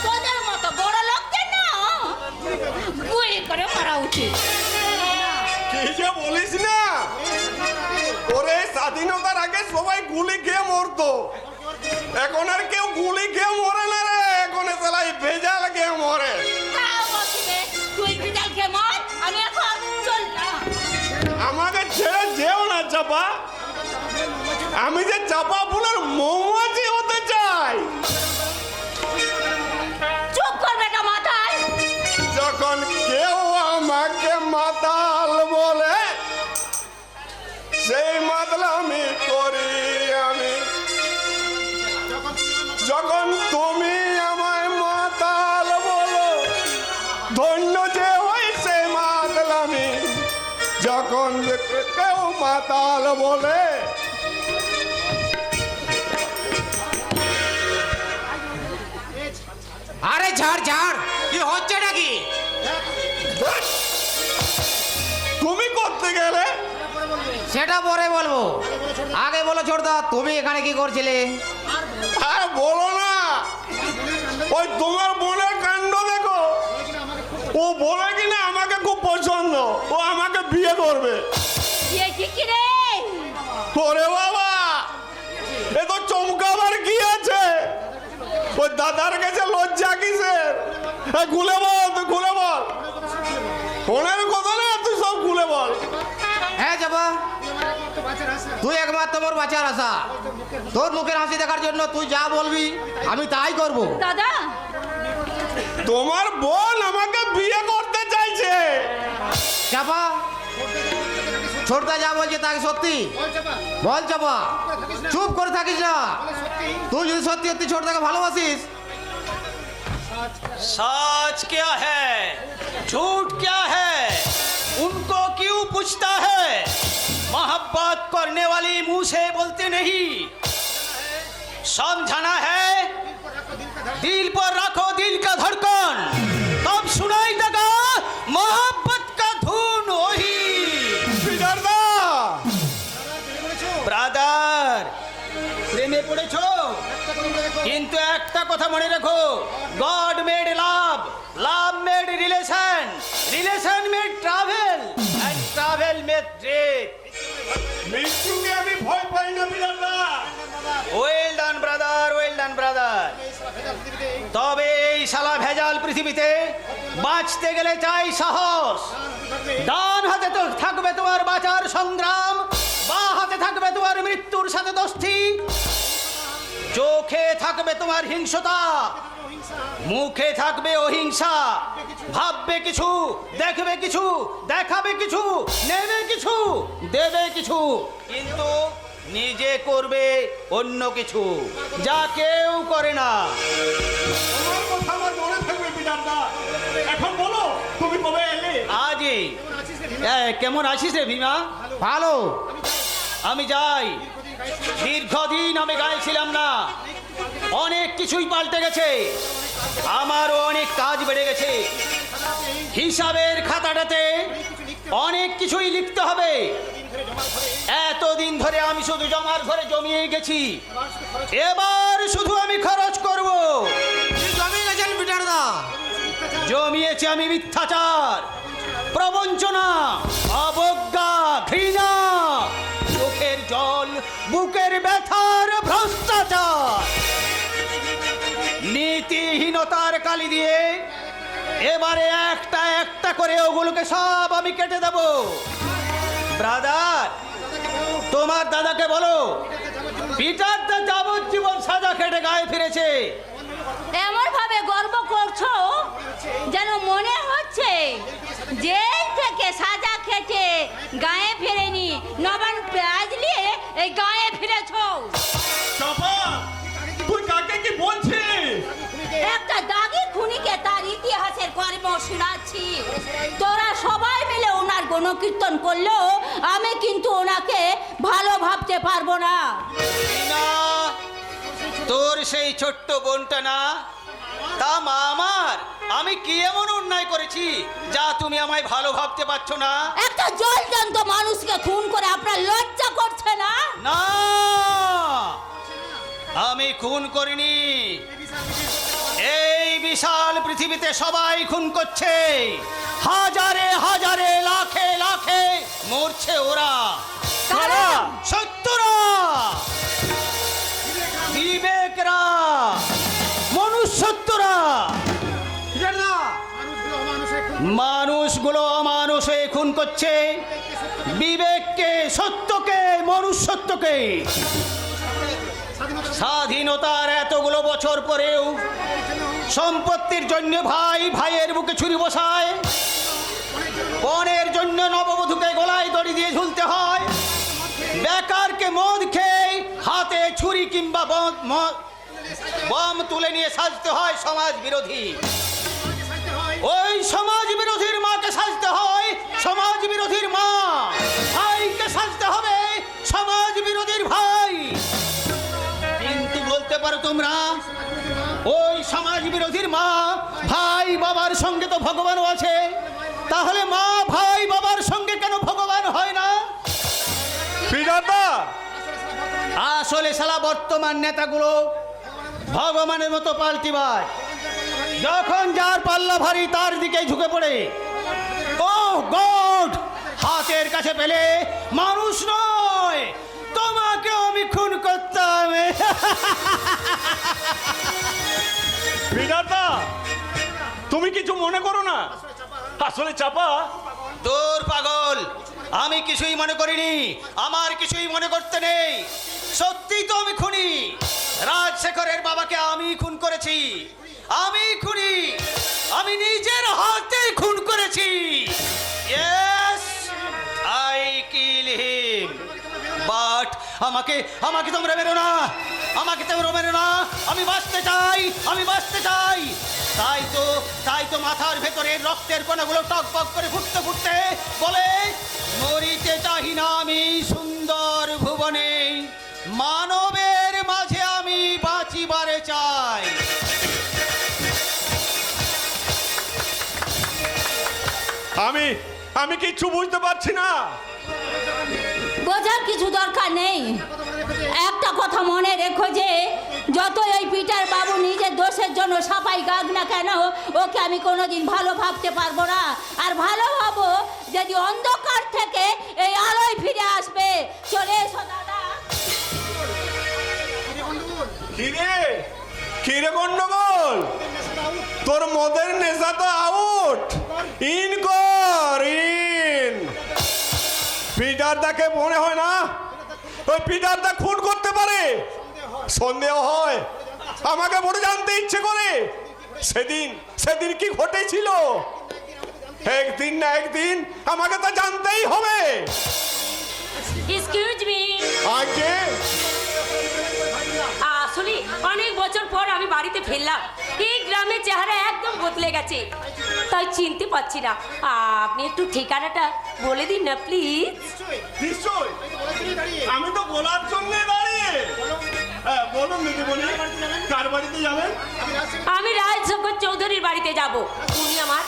তোদের মতো বড় লোকদের না গুলি করে মারা উচিত। কি যে বলিস না, ওরে স্বাধীনতার আগে সবাই গুলি খেয়ে মরতো, এখন আর কেউ গুলি খেয়ে মরে না রে, এখন সেলাই ভেজাল খেয়ে মরে। তাও বসবে, তুই বিড়াল খেয়ে মর, আমি এখন চললাম। আমাকে ছেড়ে যেও না চাপা, আমি যে চাপা ফুলের মৌমাছি হতে চাই। চুপ কর বেটা মাথায়। যখন কেউ আমাকে মাতাল বলে, সেই মাতলামি করি আমি। যখন তুমি আমায় মাতাল বলো, ধন্য যে হই সেই মাতলামি। যখন কেউ মাতাল বলে, আরে ঝাড় ঝাড়, কি হচ্ছে নাকি? তুমি করতে গেলে সেটা পরে বলবো, আগে বলো ছোটদা, তুমি এখানে কি করছিলে? আর বলো না, ওই তোমার বোনের কাণ্ড দেখো। ও বলে কিনা আমাকে খুব পছন্দ, ও আমাকে বিয়ে করবে। এ কি রে? ওরে বাবা, এ তো চমকাবার কি আছে? ওই দাদার কাছে লজ্জা কিসের? খুলে বল, তুই খুলে বল, ফোনের কথা না, তুই সব খুলে বল। হ্যাঁ যাবা, তুই একমাত্র মোর বাঁচার আশা। তোর মুখের হাসি দেখার জন্য তুই যা বলবি আমি তাই করব। দাদা, তোমার বোন আমাকে বিয়ে করতে চাইছে। চাপা, ছোটদা যা বলছে তাকে সত্যি বল। চাপা, চুপ করে থাকিস না। তুই যদি সত্যি সত্যি ছোটদাকে ভালোবাসিস, सच क्या है झूठ क्या है उनको क्यों पूछता है? मोहब्बत करने वाली मुंह से बोलते नहीं, समझाना है। दिल पर रखो दिल का धड़कन, तब सुनाई देगा मोहब्बत का धुन वही। ব্রাদার, প্রেমে পড়েছো, কিন্তু একটা কথা মনে রাখো, god made love, love made relation, relation made travel, and travel made death. মৃত্যুকে আমি ভয় পাই না বিড়ালদা। Well done brother, well done brother. তবে এই শালা ভেজাল পৃথিবীতে বাঁচতে গেলে চাই সাহস। ডান হাতে তো থাকবে তোমার বাঁচার সংগ্রাম, বাঁ হাতে থাকবে তোমার মৃত্যুর সাথে দোস্তি, চোখে থাকবে তোমার হিংসতা, মুখে থাকবে অহিংসা। ভাববে কিছু, দেখবে কিছু, দেখাবে কিছু, নেবে কিছু, দেবে কিছু, কিন্তু নিজে করবে অন্য কিছু, যা কেউ করে না। তোমার কথা আমার মনে থাকবে বিড়ালদা। এখন বলো, তুমি কবে এলে? আজই। কেমন আছিস রে ভীমা? ভালো। আমি যাই, দীর্ঘদিন আমি গায়ে ছিলাম না, অনেক কিছুই পাল্টে গেছে, আমারও অনেক কাজ বেড়ে গেছে। হিসাবের খাতাটাতে অনেক কিছুই লিখতে হবে। এতদিন ধরে আমি শুধু জমার ঘরে জমিয়ে গেছি, এবার শুধু আমি খরচ করব। জমিয়ে গেছেন বিটারদা? জমিয়েছি আমি মিথ্যাচার, প্রবঞ্চনা, অবজ্ঞা, ঘৃণা, চোখের জল, বুকের ব্যথার ভ্রষ্টাচার, নীতিহীনতার কালি দিয়ে এবারে একটা একটা করে ওগুলোকে সব আমি কেটে দেব। ব্রাদার, তোমার দাদাকে বলো পিটার দা যাবজ্জীবন সাজা খেটে গায়ে ফিরেছে। এমন ভাবে গর্ব করছো যেন মনে হচ্ছে জেল থেকে সাজা খেটে গায়ে ফেরেনি, নবান পেঁয়াজ নিয়ে এই গায়ে ফিরেছো। চাপা, তুই কাকে কি বলছিস? এক তোদেরকে তার ইতিহাসের কর্ম শোনাচ্ছি। তোরা সবাই মিলে ওনার গণকীর্তন করলেও আমি কিন্তু ওনাকে ভালো ভাবতে পারবো না। না, তোর সেই ছোট্ট বোনটা না, তা মা আমার, আমি কি এমন অন্যায় করেছি যা তুমি আমায় ভালো ভাবতে পারছো না? একটা জলজান্ত মানুষকে খুন করে আপনার লজ্জা করছে না? না, আমি খুন করিনি। এই বিশাল পৃথিবীতে সবাই খুন করছে, হাজারে হাজারে লাখে লাখে মরছে ওরা। কারা? সত্যরা, বিবেকরা, মনুষ্যত্বরা। মানুষগুলো অমানুষ হয়ে খুন করছে বিবেককে, সত্যকে, মনুষ্যত্বকে। স্বাধীনতার এতগুলো বছর পরেও সম্পত্তির জন্য ভাই ভাইয়ের বুকে ছুরি বসায়, পণের জন্য নববধূকে গলায় দড়ি দিয়ে ঝুলতে হয়, বেকারকে মদ খেয়ে হাতে ছুরি কিংবা বম তুলে নিয়ে সাজতে হয় সমাজ বিরোধী। ওই সমাজ বিরোধীর মাকে সাজতে হয় সমাজ বিরোধীর মা, ভাইকে সাজতে হবে সমাজ বিরোধীর ভাই। কিন্তু বলতে পারো তোমরা, ওই সমাজ বিরোধীর মা ভাই বাবার সঙ্গে তো ভগবানও আছে, তাহলে মা ভাই বাবার সঙ্গে কেন ভগবান হয় না? আসলে শালা বর্তমান নেতাগুলো ভগবানের মতো পাল্টিবাজ। যখন যার পাল্লা ভারী তার দিকে ঝুঁকে পড়ে। ও গড, হাতের কাছে পেলে মানুষ নয়, তোমাকে আমি খুন করতাম। বিধাতা, তুমি কিছু মনে করো না। আসলে চাপা, তোর পাগল, আমি কিছুই মনে করিনি, আমার কিছুই মনে করতে নেই। সত্যি তো আমি খুনি। রাজশেখরের বাবাকে আমি খুন করেছি, আমি খুনি, আমি নিজের হাতে খুন করেছি। Yes, I kill him. But আমাকে আমাকে তোমরা মেরো না, আমাকে তোমরা মেরো না। আমি বাঁচতে চাই, আমি বাঁচতে চাই। তাই তো মাথার ভেতরে রক্তের কণাগুলো টক টক করে ফুটতে ফুটতে বলে, মরিতে চাহি না আমি সুন্দর ভুবনে, মানবের মাঝে আমি বাঁচিবারে চাই। আমি কিচ্ছু বুঝতে পারছি না। বোঝার কিছু দরকার নেই। একটা কথা মনে রেখো যে যত এই পিটার বাবু নিজের দোষের জন্য সাফাই গাক না কেন, ওকে আমি কোনোদিন ভালো ভাবতে পারবো না। আর ভালো ভাবো যদি অন্ধকার থেকে এই আলোয় ফিরে আসবে। চলে এসো দাদা। কিরে গন্ডগোল, তোর মদের নেশা তো আউট। ইন কর, ইন। পিটারদাকে মনে হয় না ওই পিটারদা খুন করতে পারে? সন্দেহ হয়, আমাকে বড় জানতে ইচ্ছে করে। সেদিন কি ঘটেছিল? একদিন না একদিন আমাকে তা জানতেই হবে। Excuse me. আগে আসলে অনেক বছর পর আমি বাড়িতে ফিরলাম। এই গ্রামের চেহারা একদম বদলে গেছে, তাই চিনতে পারছি না। আপনি একটু ঠিকানাটা বলে দিন না প্লিজ। নিশ্চয়, আমি তো বলার জন্য দাঁড়িয়ে। বলুন দিদিমণি, কার বাড়িতে যাবেন? আমি রাজশেখর চৌধুরীর বাড়িতে যাব। উনি আমার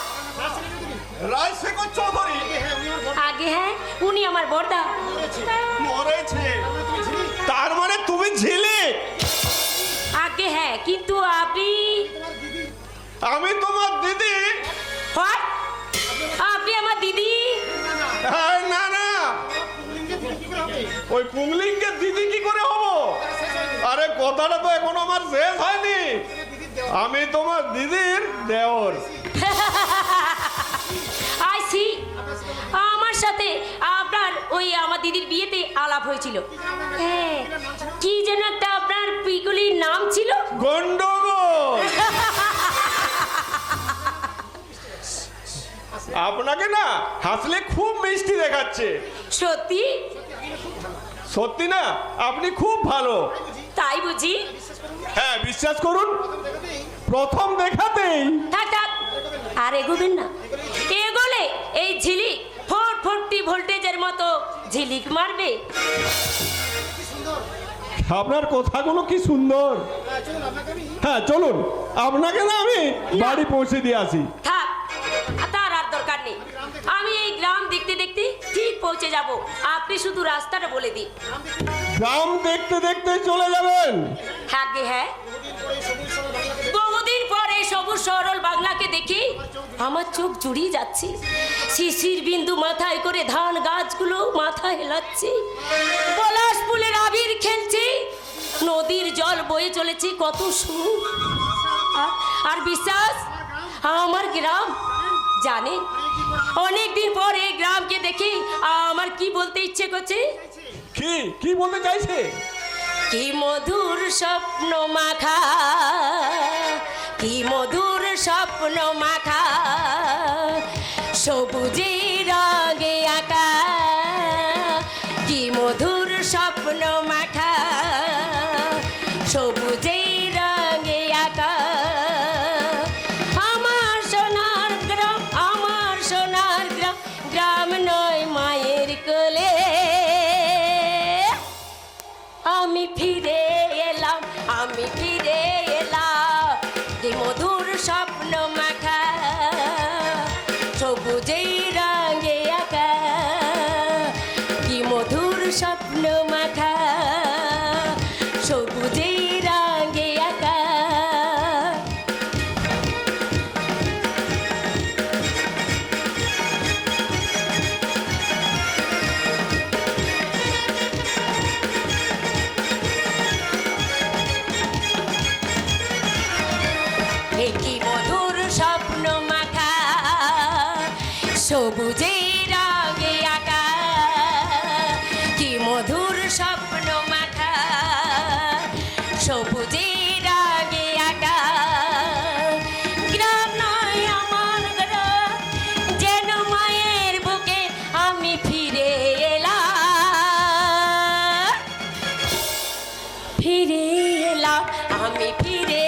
রাজশেখর চৌধুরী? আগে হ্যাঁ, উনি আমার বড়দা। মরেছে? তার মানে তুমি ঝিলে? আগে হ্যাঁ, কিন্তু আপনি? আমি তোমার দিদি। What? আপনি আমার দিদি? না না, ওই পুংলিঙ্গের দিদি কি করে হব? আরে কথাটা তো এখন আমার শেষ হয়নি। আমি তোমার দিদির দেওর। I see. আমার সাথে আপনার ওই আমার দিদির বিয়েতে আলাপ হয়েছিল। হ্যাঁ, কি যেন একটা আপনার পিকুলির নাম ছিল? গন্ডগোল। আপনাকে না হাসলে খুব মিষ্টি দেখাচ্ছে। সত্যি? সত্যি না, আপনি খুব ভালো। তাই বুঝি? হ্যাঁ, বিশ্বাস করুন, প্রথম দেখাতেই থাক আর এগোবেন না, এগোলে এই ঝিলিক 440 ভোল্টেজের মতো ঝিলিক মারবে। আপনার কথাগুলো কি সুন্দর। হ্যাঁ চলুন, আপনাকে না আমি বাড়ি পৌঁছে দিয়ে আসি। থাক, তার আর দরকার নেই। আমি এই গ্রাম দেখতে দেখতে ঠিক পৌঁছে যাব, আপনি শুধু রাস্তাটা বলে দিন। গ্রাম দেখতে দেখতে চলে যাবেন? আগে হ্যাঁ, বহুদিন পরে সবুজ সরল বাংলাকে দেখি আমার চোখ জুড়িয়ে যাচ্ছে। শিশির বিন্দু মাথায় করে ধান গাছগুলো মাথা হেলাচ্ছে, পলাশ ফুলের আবির খেলছে, নদীর জল বয়ে চলেছে কত সুখ আর বিশ্বাস। আমার গ্রাম জানে, অনেকদিন পরে গ্রামকে দেখি আমার কি বলতে ইচ্ছে করছে। কি বলতে চাইছে? কি মধুর স্বপ্ন মাখা, কি মধুর স্বপ্ন মাখা, সবুজে রঙে আঁকা, কি মধুর স্বপ্ন মাখা, সবুজে রঙে আঁকা। আমার সোনার গ্রাম, আমার সোনার গ্রাম, গ্রাম নয় মায়ের কোলে। আমি ফিরে এলাম, আমি ফিরে এলাম, কি মধুর স্বপ্ন মাখা, সবুজেই রঙে আঁকা, কি মধুর স্বপ্ন মাখা, সবুজেই রঙে আঁকা। কি মধুর স্বপ্ন মাখা, সবুজে রঙে আঁকা, কি মধুর স্বপ্ন মাখা, সবুজে রঙে আঁকা। গ্রাম নয় আমার গ্রাম, যেন মায়ের বুকে আমি ফিরে এলাম, ফিরে এলাম, আমি ফিরে